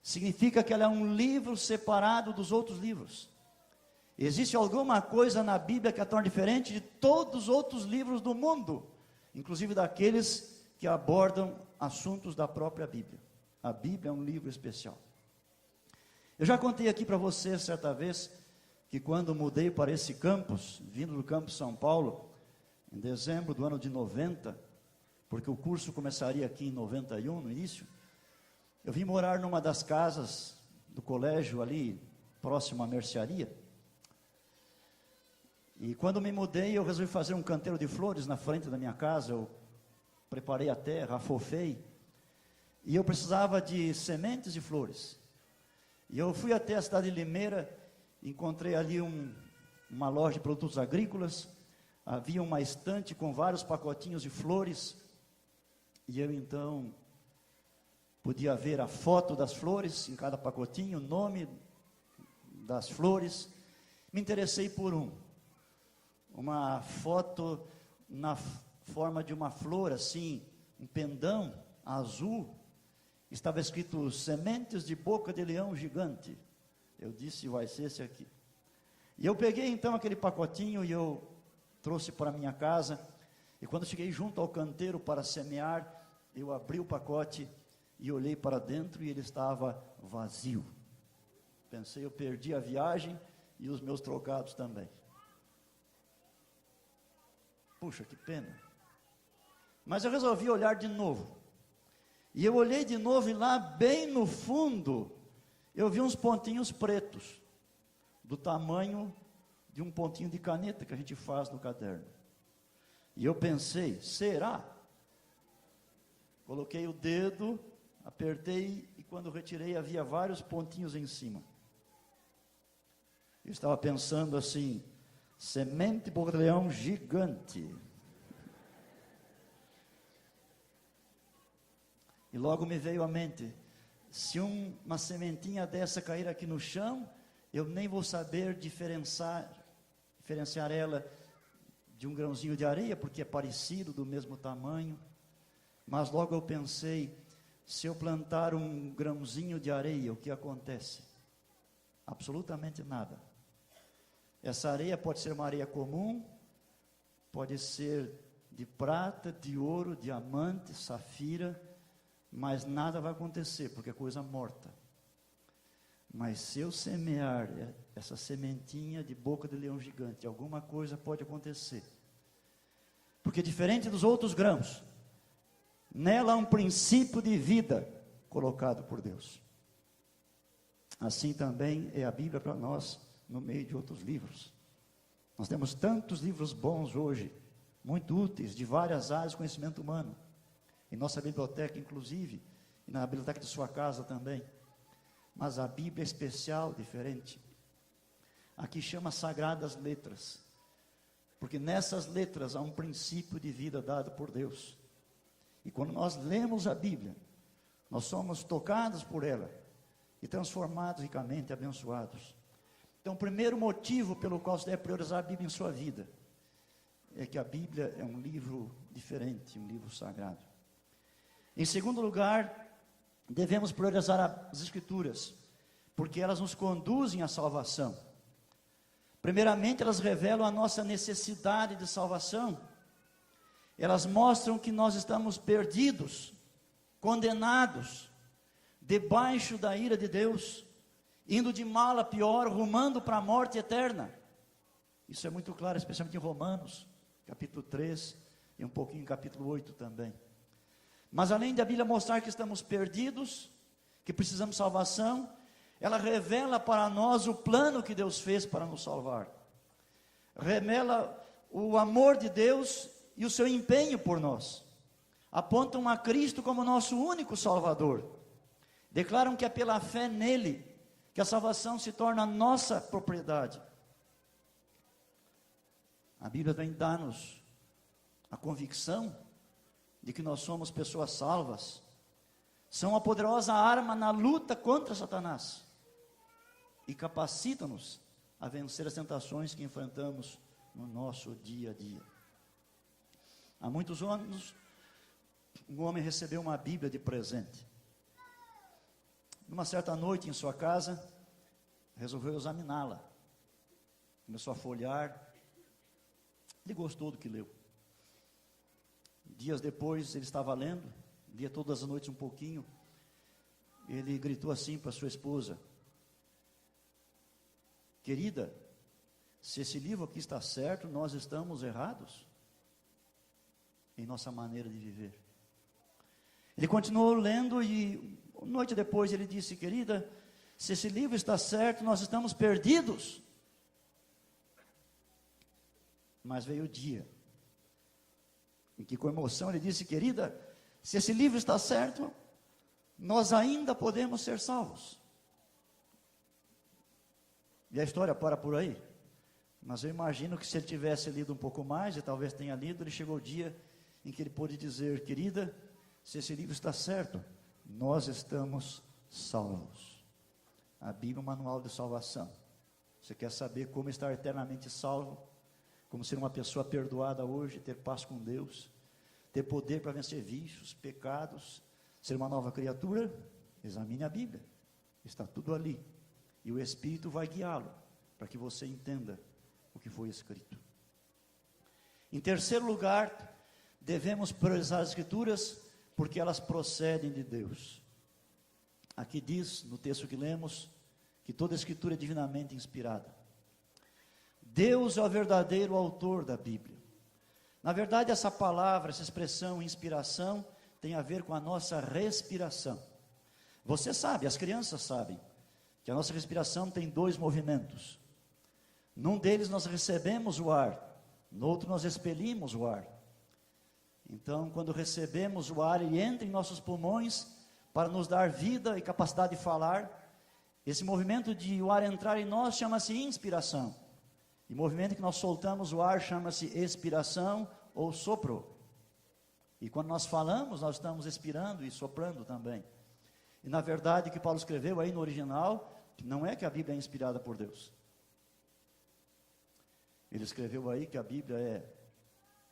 significa que ela é um livro separado dos outros livros. Existe alguma coisa na Bíblia que a torna diferente de todos os outros livros do mundo, inclusive daqueles que abordam assuntos da própria Bíblia. A Bíblia é um livro especial. Eu já contei aqui para você certa vez que quando mudei para esse campus, vindo do campus São Paulo, em dezembro do ano de 90, porque o curso começaria aqui em 91, no início, eu vim morar numa das casas do colégio ali, próximo à mercearia. E quando me mudei, eu resolvi fazer um canteiro de flores na frente da minha casa. Eu preparei a terra, afofei, e eu precisava de sementes de flores. E eu fui até a cidade de Limeira, encontrei ali uma loja de produtos agrícolas, havia uma estante com vários pacotinhos de flores, e eu então podia ver a foto das flores em cada pacotinho, o nome das flores. Me interessei por uma foto na forma de uma flor assim, um pendão azul, estava escrito sementes de boca de leão gigante. Eu disse, vai ser esse aqui. E eu peguei então aquele pacotinho e eu trouxe para minha casa, e quando cheguei junto ao canteiro para semear, eu abri o pacote e olhei para dentro e ele estava vazio. Pensei, eu perdi a viagem e os meus trocados também. Puxa, que pena. Mas eu resolvi olhar de novo. E eu olhei de novo e lá bem no fundo, eu vi uns pontinhos pretos, do tamanho de um pontinho de caneta que a gente faz no caderno. E eu pensei, será? Coloquei o dedo, apertei e quando retirei havia vários pontinhos em cima. Eu estava pensando assim, semente de boca de leão gigante. E logo me veio à mente, se uma sementinha dessa cair aqui no chão, eu nem vou saber diferenciar ela de um grãozinho de areia, porque é parecido, do mesmo tamanho. Mas logo eu pensei, se eu plantar um grãozinho de areia, o que acontece? Absolutamente nada. Essa areia pode ser uma areia comum, pode ser de prata, de ouro, diamante, safira, mas nada vai acontecer, porque é coisa morta. Mas se eu semear essa sementinha de boca de leão gigante, alguma coisa pode acontecer. Porque diferente dos outros grãos, nela há um princípio de vida colocado por Deus. Assim também é a Bíblia para nós, no meio de outros livros. Nós temos tantos livros bons hoje, muito úteis, de várias áreas de conhecimento humano. Em nossa biblioteca, inclusive, e na biblioteca de sua casa também. Mas a Bíblia é especial, diferente. Aqui chama Sagradas Letras. porque nessas letras há um princípio de vida dado por Deus. E quando nós lemos a Bíblia, nós somos tocados por ela e transformados ricamente, abençoados. Então, o primeiro motivo pelo qual você deve priorizar a Bíblia em sua vida é que a Bíblia é um livro diferente, um livro sagrado. Em segundo lugar, devemos priorizar as Escrituras, porque elas nos conduzem à salvação. Primeiramente, elas revelam a nossa necessidade de salvação. Elas mostram que nós estamos perdidos, condenados, debaixo da ira de Deus, indo de mal a pior, rumando para a morte eterna. Isso é muito claro, especialmente em Romanos, capítulo 3, e um pouquinho em capítulo 8 também. Mas além da Bíblia mostrar que estamos perdidos, que precisamos de salvação, ela revela para nós o plano que Deus fez para nos salvar. Revela o amor de Deus e o seu empenho por nós. Apontam a Cristo como nosso único Salvador. Declaram que é pela fé nele que a salvação se torna nossa propriedade. A Bíblia vem dar-nos a convicção de que nós somos pessoas salvas. São uma poderosa arma na luta contra Satanás e capacita-nos a vencer as tentações que enfrentamos no nosso dia a dia. Há muitos anos, um homem recebeu uma Bíblia de presente. Numa certa noite em sua casa, resolveu examiná-la. Começou a folhear. Ele gostou do que leu. Dias depois, ele estava lendo, lia todas as noites um pouquinho. Ele gritou assim para sua esposa: querida, se esse livro aqui está certo, nós estamos errados em nossa maneira de viver. Ele continuou lendo e, noite depois, ele disse: querida, se esse livro está certo, nós estamos perdidos. Mas veio o dia em que, com emoção, ele disse: querida, se esse livro está certo, nós ainda podemos ser salvos. E a história para por aí. Mas eu imagino que se ele tivesse lido um pouco mais, e talvez tenha lido, ele chegou o dia em que ele pôde dizer: querida, se esse livro está certo, nós estamos salvos. A Bíblia é um manual de salvação. Você quer saber como estar eternamente salvo? Como ser uma pessoa perdoada hoje, ter paz com Deus, ter poder para vencer vícios, pecados, ser uma nova criatura? Examine a Bíblia, está tudo ali, e o Espírito vai guiá-lo, para que você entenda o que foi escrito. Em terceiro lugar, devemos priorizar as Escrituras, porque elas procedem de Deus. Aqui diz, no texto que lemos, que toda a Escritura é divinamente inspirada. Deus é o verdadeiro autor da Bíblia. Na verdade, essa palavra, essa expressão, inspiração, tem a ver com a nossa respiração. Você sabe, as crianças sabem, que a nossa respiração tem dois movimentos. Num deles nós recebemos o ar, no outro nós expelimos o ar. Então, quando recebemos o ar, ele entra em nossos pulmões para nos dar vida e capacidade de falar. Esse movimento de o ar entrar em nós chama-se inspiração. E o movimento que nós soltamos o ar chama-se expiração ou sopro. E quando nós falamos, nós estamos expirando e soprando também. E na verdade, o que Paulo escreveu aí no original, não é que a Bíblia é inspirada por Deus. Ele escreveu aí que a Bíblia é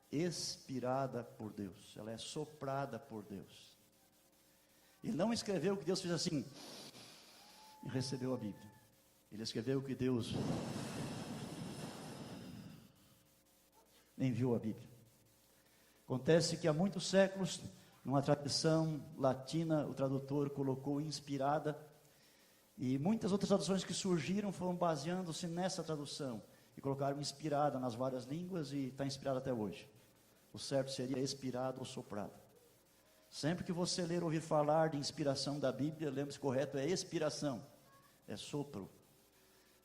expirada por Deus, ela é soprada por Deus. Ele não escreveu que Deus fez assim e recebeu a Bíblia. Ele escreveu que Deus enviou a Bíblia. Acontece que há muitos séculos, numa tradição latina, o tradutor colocou inspirada, e muitas outras traduções que surgiram foram baseando-se nessa tradução, e colocaram inspirada nas várias línguas, e está inspirada até hoje. O certo seria expirado ou soprado. Sempre que você ler ou ouvir falar de inspiração da Bíblia, lembre-se, correto, é expiração, é sopro.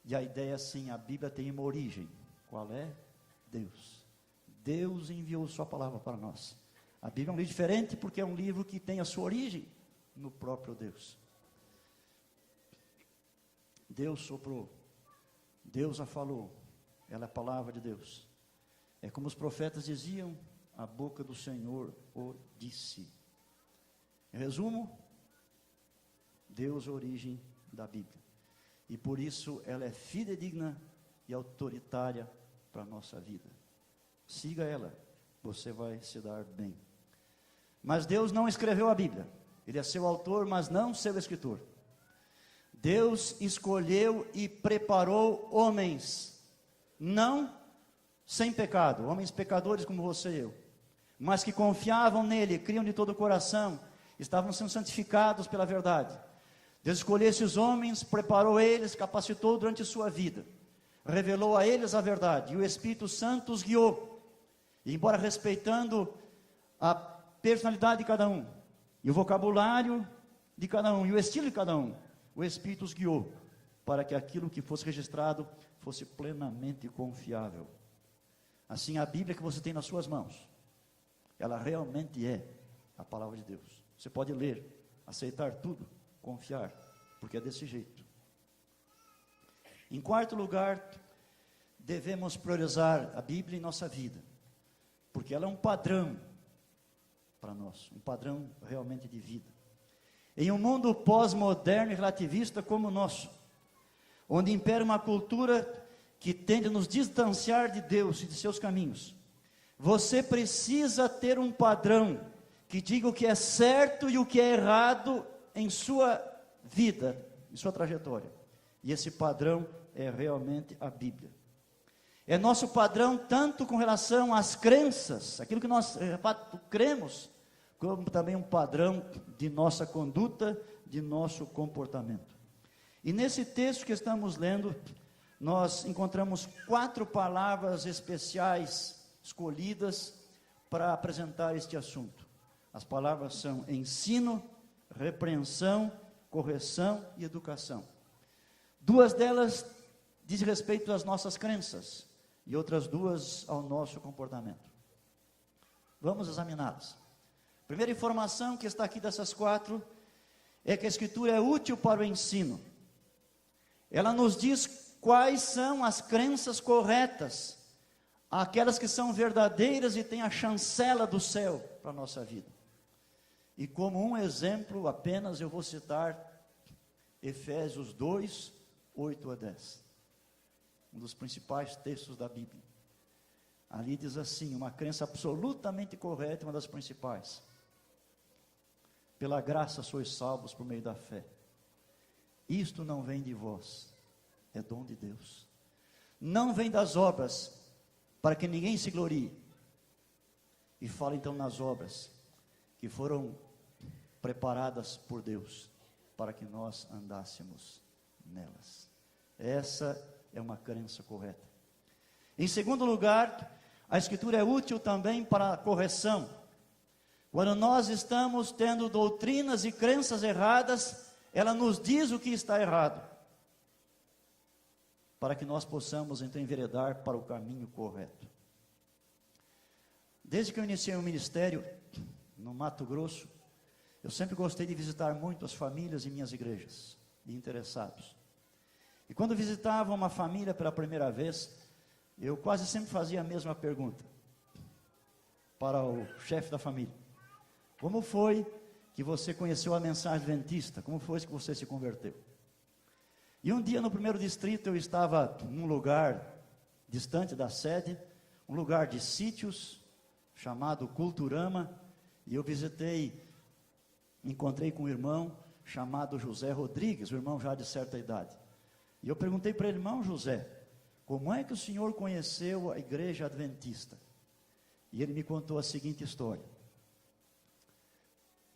E a ideia é assim, a Bíblia tem uma origem. Qual é? Deus. Deus enviou sua palavra para nós. A Bíblia é um livro diferente porque é um livro que tem a sua origem no próprio Deus. Deus soprou, Deus a falou, ela é a palavra de Deus. É como os profetas diziam, a boca do Senhor o disse. Em resumo, Deus é a origem da Bíblia. E por isso ela é fidedigna e autoritária para a nossa vida. Siga ela, você vai se dar bem. Mas Deus não escreveu a Bíblia. Ele é seu autor, mas não seu escritor. Deus escolheu e preparou homens, não sem pecado, homens pecadores como você e eu, mas que confiavam nele, criam de todo o coração, estavam sendo santificados pela verdade. Deus escolheu esses homens, preparou eles, capacitou durante sua vida, revelou a eles a verdade, e o Espírito Santo os guiou. E embora respeitando a personalidade de cada um, e o vocabulário de cada um, e o estilo de cada um, o Espírito os guiou, para que aquilo que fosse registrado fosse plenamente confiável. Assim, a Bíblia que você tem nas suas mãos, ela realmente é a palavra de Deus. Você pode ler, aceitar tudo, confiar, porque é desse jeito. Em quarto lugar, devemos priorizar a Bíblia em nossa vida, porque ela é um padrão para nós, um padrão realmente de vida. Em um mundo pós-moderno e relativista como o nosso, onde impera uma cultura que tende a nos distanciar de Deus e de seus caminhos, você precisa ter um padrão que diga o que é certo e o que é errado em sua vida, em sua trajetória. E esse padrão é realmente a Bíblia. É nosso padrão tanto com relação às crenças, aquilo que nós cremos, como também um padrão de nossa conduta, de nosso comportamento. E nesse texto que estamos lendo, nós encontramos 4 palavras especiais escolhidas para apresentar este assunto. As palavras são ensino, repreensão, correção e educação. 2 delas dizem respeito às nossas crenças e outras 2 ao nosso comportamento. Vamos examiná-las. A primeira informação que está aqui dessas 4 é que a Escritura é útil para o ensino. Ela nos diz quais são as crenças corretas, aquelas que são verdadeiras e têm a chancela do céu para a nossa vida. E como um exemplo apenas eu vou citar Efésios 2, 8 a 10. Um dos principais textos da Bíblia. Ali diz assim, uma crença absolutamente correta, uma das principais. Pela graça sois salvos por meio da fé. Isto não vem de vós, é dom de Deus. Não vem das obras, para que ninguém se glorie. E fala então nas obras que foram preparadas por Deus, para que nós andássemos nelas. Essa é uma crença correta. Em segundo lugar, a Escritura é útil também para a correção. Quando nós estamos tendo doutrinas e crenças erradas, ela nos diz o que está errado, para que nós possamos então enveredar para o caminho correto. Desde que eu iniciei o ministério no Mato Grosso, eu sempre gostei de visitar muito as famílias em minhas igrejas, de interessados. E quando visitava uma família pela primeira vez, eu quase sempre fazia a mesma pergunta para o chefe da família: como foi que você conheceu a mensagem adventista? Como foi que você se converteu? E um dia no primeiro distrito eu estava num lugar distante da sede, um lugar de sítios, chamado Culturama, e eu encontrei com um irmão chamado José Rodrigues, um irmão já de certa idade. E eu perguntei para ele: irmão José, como é que o senhor conheceu a igreja adventista? E ele me contou a seguinte história.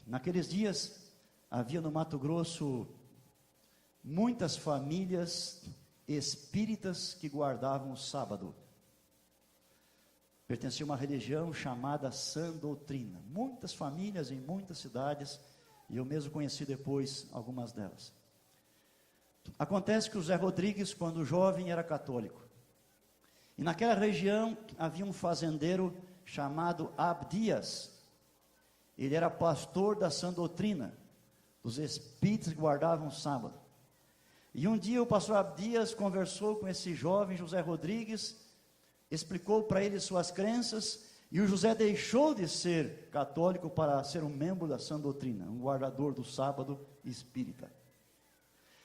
Naqueles dias, havia no Mato Grosso muitas famílias espíritas que guardavam o sábado. Pertencia a uma religião chamada Sã Doutrina. Muitas famílias em muitas cidades, e eu mesmo conheci depois algumas delas. Acontece que o Zé Rodrigues, quando jovem, era católico. E naquela região havia um fazendeiro chamado Abdias. Ele era pastor da Sã Doutrina, dos espíritos que guardavam o sábado. E um dia o pastor Abdias conversou com esse jovem José Rodrigues, explicou para ele suas crenças, e o José deixou de ser católico para ser um membro da sã doutrina, um guardador do sábado espírita.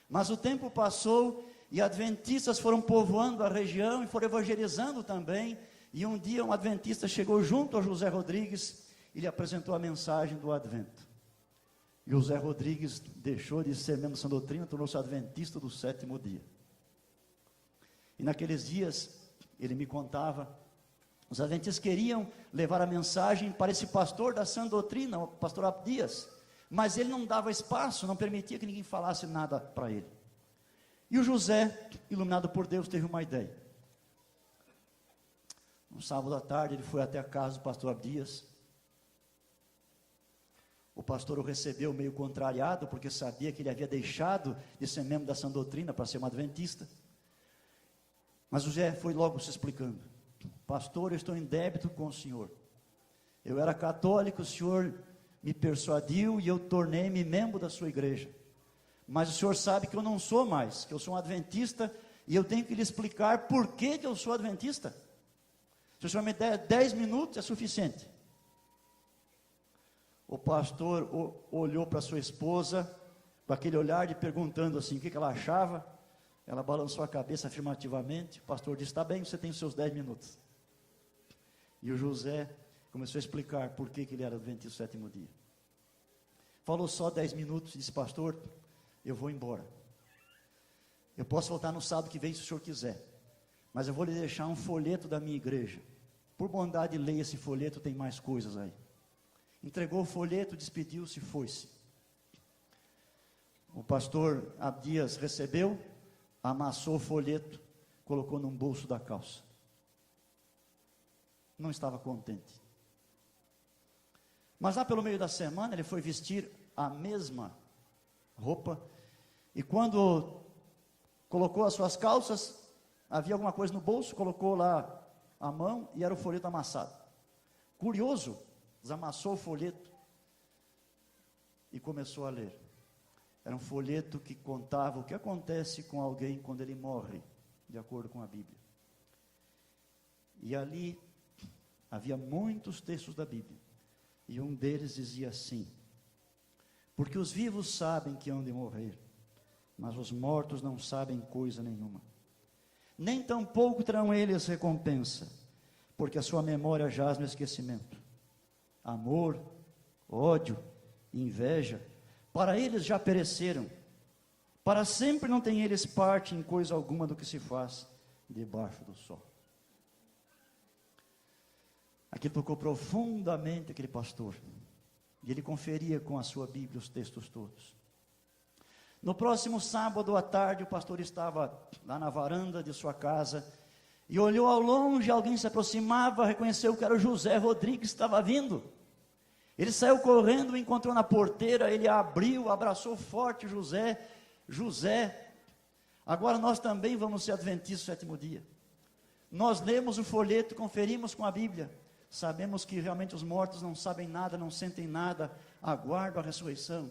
Mas o tempo passou e adventistas foram povoando a região e foram evangelizando também. E um dia um adventista chegou junto a José Rodrigues e lhe apresentou a mensagem do advento. E José Rodrigues deixou de ser membro da sã doutrina, tornou-se adventista do 7º dia. E naqueles dias, ele me contava, os adventistas queriam levar a mensagem para esse pastor da sã doutrina, o pastor Abdias, mas ele não dava espaço, não permitia que ninguém falasse nada para ele. E o José, iluminado por Deus, teve uma ideia. Um sábado à tarde, ele foi até a casa do pastor Abdias. O pastor o recebeu meio contrariado, porque sabia que ele havia deixado de ser membro da sã doutrina para ser um adventista. Mas José foi logo se explicando. Pastor, eu estou em débito com o senhor. Eu era católico, o senhor me persuadiu e eu tornei-me membro da sua igreja. Mas o senhor sabe que eu não sou mais, que eu sou um adventista, e eu tenho que lhe explicar por que eu sou adventista. Se o senhor me der 10 minutos, é suficiente. O pastor olhou para sua esposa, com aquele olhar de perguntando assim, o que ela achava. Ela balançou a cabeça afirmativamente. O pastor disse, está bem, você tem os seus 10 minutos. E o José começou a explicar por que ele era adventista do 7º dia. Falou só 10 minutos e disse, pastor, eu vou embora. Eu posso voltar no sábado que vem se o senhor quiser. Mas eu vou lhe deixar um folheto da minha igreja. Por bondade, leia esse folheto, tem mais coisas aí. Entregou o folheto, despediu-se e foi-se. O pastor Abdias recebeu, amassou o folheto, colocou num bolso da calça. Não estava contente. Mas lá pelo meio da semana, ele foi vestir a mesma roupa, e quando colocou as suas calças, havia alguma coisa no bolso, colocou lá a mão, e era o folheto amassado. Curioso, desamassou o folheto, e começou a ler. Era um folheto que contava o que acontece com alguém quando ele morre, de acordo com a Bíblia. E ali havia muitos textos da Bíblia, e um deles dizia assim, porque os vivos sabem que hão de morrer, mas os mortos não sabem coisa nenhuma. Nem tampouco terão eles recompensa, porque a sua memória jaz no esquecimento. Amor, ódio, inveja, para eles já pereceram. Para sempre não têm eles parte em coisa alguma do que se faz debaixo do sol. Aquilo tocou profundamente aquele pastor. E ele conferia com a sua Bíblia os textos todos. No próximo sábado à tarde, o pastor estava lá na varanda de sua casa e olhou ao longe, alguém se aproximava, reconheceu que era o José Rodrigues que estava vindo. Ele saiu correndo, encontrou na porteira, ele abriu, abraçou forte José. José, agora nós também vamos ser adventistas do 7º dia. Nós lemos o folheto, conferimos com a Bíblia. Sabemos que realmente os mortos não sabem nada, não sentem nada, aguardam a ressurreição.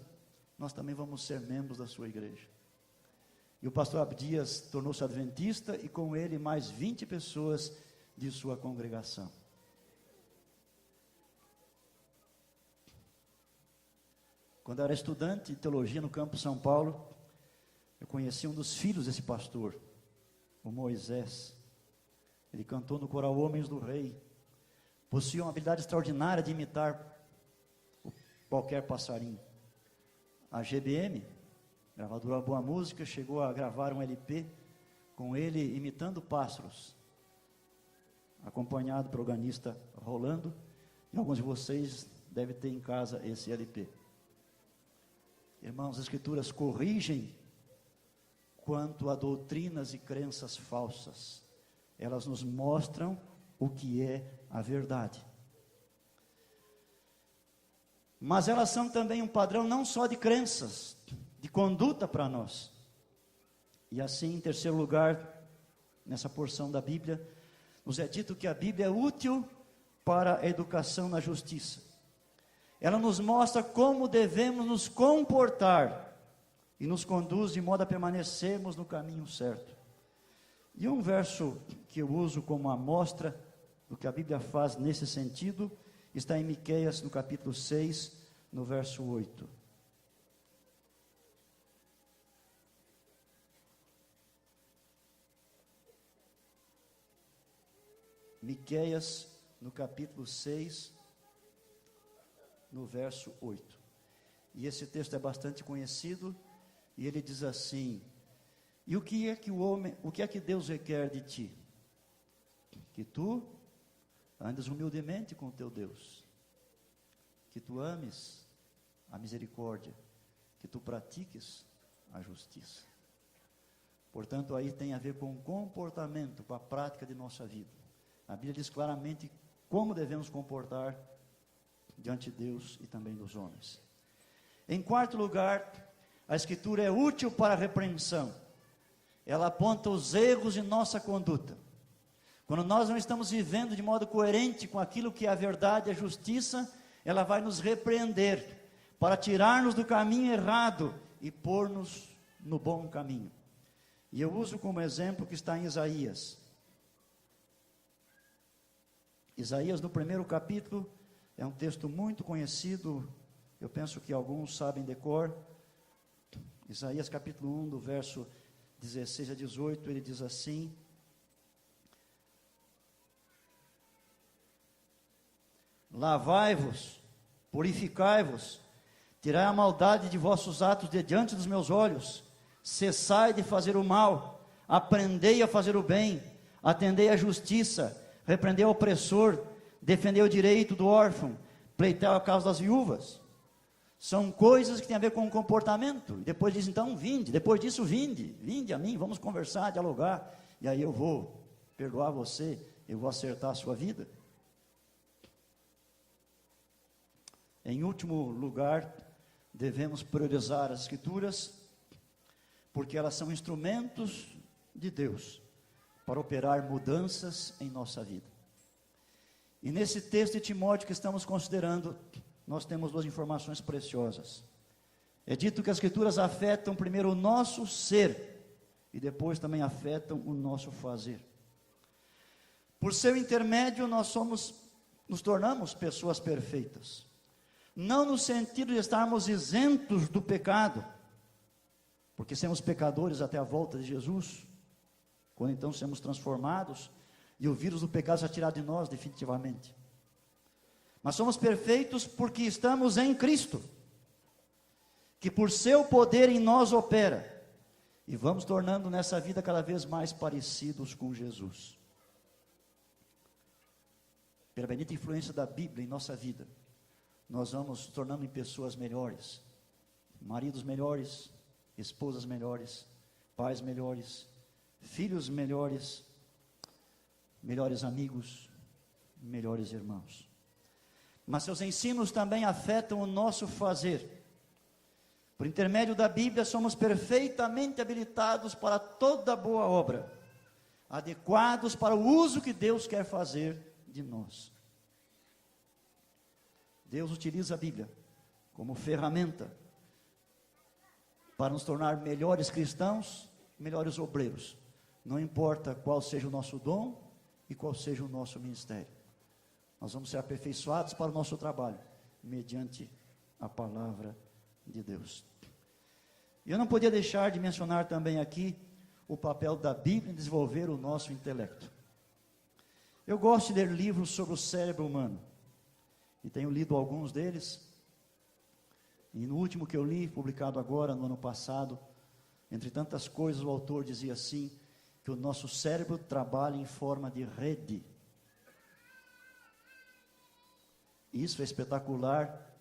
Nós também vamos ser membros da sua igreja. E o pastor Abdias tornou-se adventista e com ele mais 20 pessoas de sua congregação. Quando eu era estudante de teologia no campus São Paulo, eu conheci um dos filhos desse pastor, o Moisés. Ele cantou no coral Homens do Rei. Possuía uma habilidade extraordinária de imitar qualquer passarinho. A GBM, gravadora Boa Música, chegou a gravar um LP com ele imitando pássaros, acompanhado pelo organista Rolando, e alguns de vocês devem ter em casa esse LP. Irmãos, as Escrituras corrigem quanto a doutrinas e crenças falsas. Elas nos mostram o que é a verdade. Mas elas são também um padrão não só de crenças, de conduta para nós. E assim, em terceiro lugar, nessa porção da Bíblia, nos é dito que a Bíblia é útil para a educação na justiça. Ela nos mostra como devemos nos comportar e nos conduz de modo a permanecermos no caminho certo. E um verso que eu uso como amostra do que a Bíblia faz nesse sentido, está em Miqueias, no capítulo 6, no verso 8. Miqueias, no capítulo 6, no verso 8. E esse texto é bastante conhecido, e ele diz assim: e o que é que Deus requer de ti? Que tu andes humildemente com o teu Deus, que tu ames a misericórdia, que tu pratiques a justiça. Portanto, aí tem a ver com o comportamento, com a prática de nossa vida. A Bíblia diz claramente como devemos comportar diante de Deus e também dos homens. Em quarto lugar, a Escritura é útil para a repreensão. Ela aponta os erros de nossa conduta. Quando nós não estamos vivendo de modo coerente com aquilo que é a verdade e a justiça, ela vai nos repreender para tirar-nos do caminho errado e pôr-nos no bom caminho. E eu uso como exemplo que está em Isaías. Isaías, no primeiro capítulo, é um texto muito conhecido, eu penso que alguns sabem de cor. Isaías capítulo 1, do verso 16 a 18, ele diz assim: lavai-vos, purificai-vos, tirai a maldade de vossos atos de diante dos meus olhos, cessai de fazer o mal, aprendei a fazer o bem, atendei à justiça, repreendei o opressor, defendei o direito do órfão, pleitai a causa das viúvas. São coisas que têm a ver com o comportamento. E depois diz, então, vinde. Depois disso, vinde a mim, vamos conversar, dialogar. E aí eu vou perdoar você, eu vou acertar a sua vida. Em último lugar, devemos priorizar as Escrituras, porque elas são instrumentos de Deus para operar mudanças em nossa vida. E nesse texto de Timóteo que estamos considerando, nós temos duas informações preciosas. É dito que as Escrituras afetam primeiro o nosso ser, e depois também afetam o nosso fazer. Por seu intermédio, nos tornamos pessoas perfeitas. Não no sentido de estarmos isentos do pecado, porque somos pecadores até a volta de Jesus, quando então seremos transformados, e o vírus do pecado será tirado de nós definitivamente. Mas somos perfeitos porque estamos em Cristo, que por seu poder em nós opera, e vamos tornando nessa vida cada vez mais parecidos com Jesus. Pela bendita influência da Bíblia em nossa vida, nós vamos nos tornando em pessoas melhores, maridos melhores, esposas melhores, pais melhores, filhos melhores, melhores amigos, melhores irmãos. Mas seus ensinos também afetam o nosso fazer. Por intermédio da Bíblia, somos perfeitamente habilitados para toda boa obra, adequados para o uso que Deus quer fazer de nós. Deus utiliza a Bíblia como ferramenta para nos tornar melhores cristãos, melhores obreiros. Não importa qual seja o nosso dom e qual seja o nosso ministério. Nós vamos ser aperfeiçoados para o nosso trabalho, mediante a palavra de Deus. E eu não podia deixar de mencionar também aqui o papel da Bíblia em desenvolver o nosso intelecto. Eu gosto de ler livros sobre o cérebro humano, e tenho lido alguns deles, e no último que eu li, publicado agora, no ano passado, entre tantas coisas, o autor dizia assim, que o nosso cérebro trabalha em forma de rede. Isso é espetacular,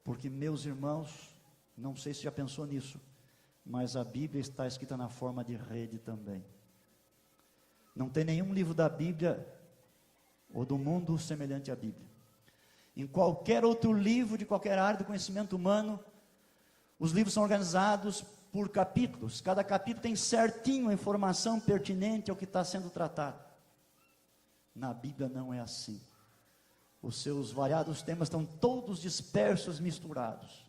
porque, meus irmãos, não sei se já pensou nisso, mas a Bíblia está escrita na forma de rede também. Não tem nenhum livro da Bíblia ou do mundo semelhante à Bíblia. Em qualquer outro livro de qualquer área do conhecimento humano, os livros são organizados por capítulos. Cada capítulo tem certinho a informação pertinente ao que está sendo tratado. Na Bíblia não é assim. Os seus variados temas estão todos dispersos, misturados.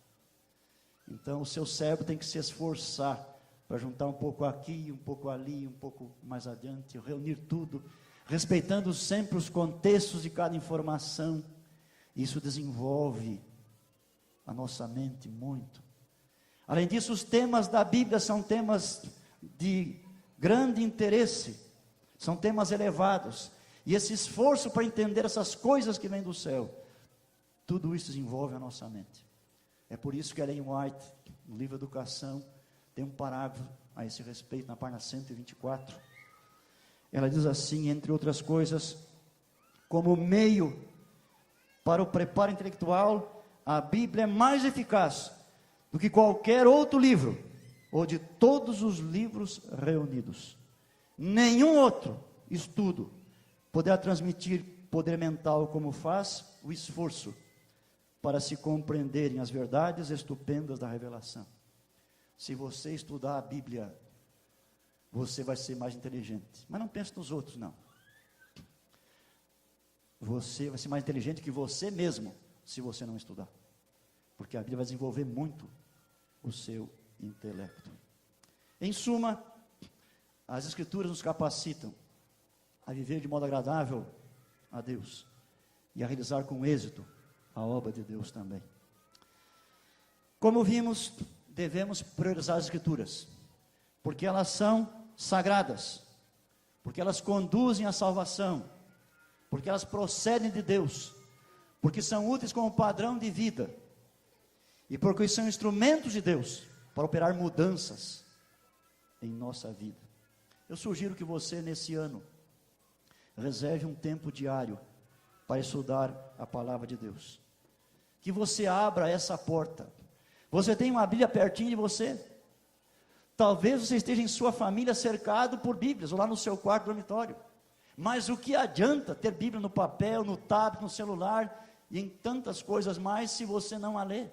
Então o seu cérebro tem que se esforçar para juntar um pouco aqui, um pouco ali, um pouco mais adiante, reunir tudo, respeitando sempre os contextos de cada informação. Isso desenvolve a nossa mente muito. Além disso, os temas da Bíblia são temas de grande interesse, são temas elevados, e esse esforço para entender essas coisas que vêm do céu, tudo isso desenvolve a nossa mente. É por isso que Ellen White, no livro Educação, tem um parágrafo a esse respeito, na página 124. Ela diz assim, entre outras coisas, como meio para o preparo intelectual, a Bíblia é mais eficaz do que qualquer outro livro, ou de todos os livros reunidos. Nenhum outro estudo poderá transmitir poder mental como faz o esforço para se compreenderem as verdades estupendas da revelação. Se você estudar a Bíblia, você vai ser mais inteligente. Mas não pense nos outros, não. Você vai ser mais inteligente que você mesmo, se você não estudar. Porque a Bíblia vai desenvolver muito o seu intelecto. Em suma, as Escrituras nos capacitam a viver de modo agradável a Deus e a realizar com êxito a obra de Deus também. Como vimos, devemos priorizar as Escrituras, porque elas são sagradas, porque elas conduzem à salvação, porque elas procedem de Deus, porque são úteis como padrão de vida, e porque são instrumentos de Deus para operar mudanças em nossa vida. Eu sugiro que você, nesse ano, reserve um tempo diário para estudar a palavra de Deus. Que você abra essa porta. Você tem uma Bíblia pertinho de você? Talvez você esteja em sua família cercado por Bíblias, ou lá no seu quarto dormitório. Mas o que adianta ter Bíblia no papel, no tablet, no celular e em tantas coisas mais se você não a lê?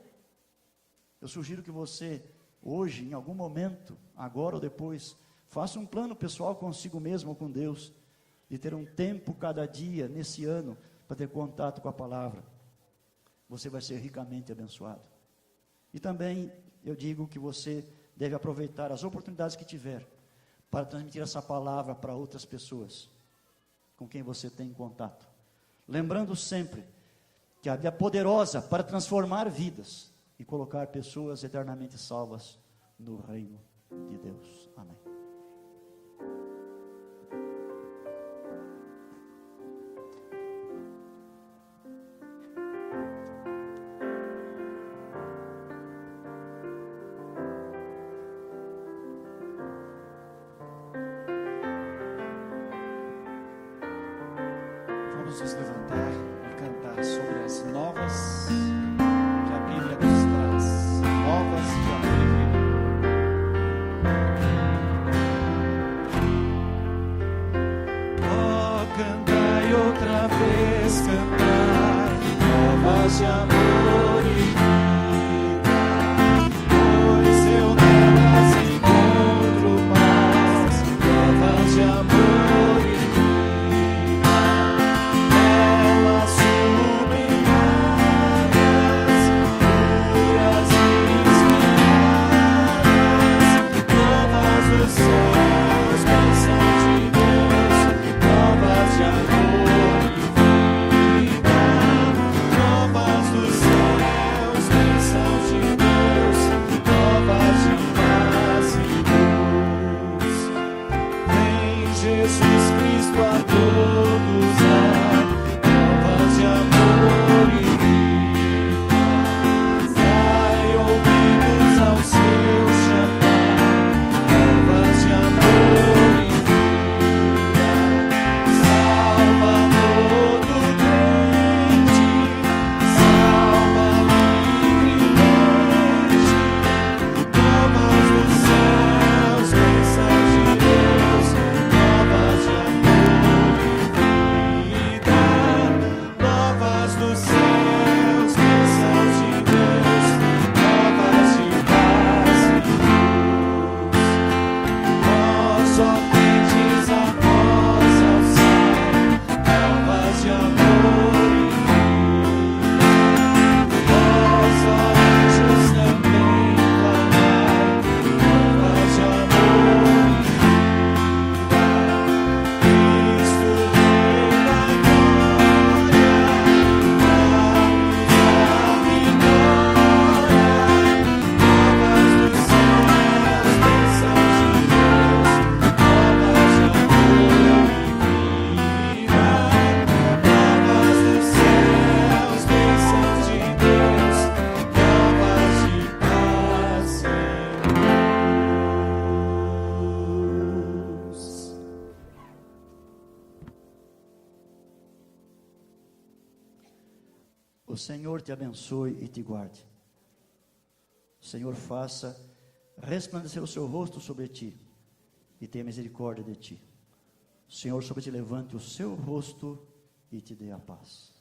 Eu sugiro que você, hoje, em algum momento, agora ou depois, faça um plano pessoal consigo mesmo ou com Deus, de ter um tempo cada dia, nesse ano, para ter contato com a palavra. Você vai ser ricamente abençoado. E também, eu digo que você deve aproveitar as oportunidades que tiver, para transmitir essa palavra para outras pessoas, com quem você tem contato. Lembrando sempre, que a Bíblia é poderosa para transformar vidas, e colocar pessoas eternamente salvas no reino de Deus. Amém. Vamos nos levantar e cantar sobre as novas que a Bíblia nos traz, novas de amor e vida. Oh, cantai outra vez, cantai, novas de amor e vida, pois eu nelas encontro mais, novas de amor e vida, elas sublimar. Novas do céu. O Senhor te abençoe e te guarde. O Senhor faça resplandecer o seu rosto sobre ti e tenha misericórdia de ti. O Senhor sobre ti levante o seu rosto e te dê a paz.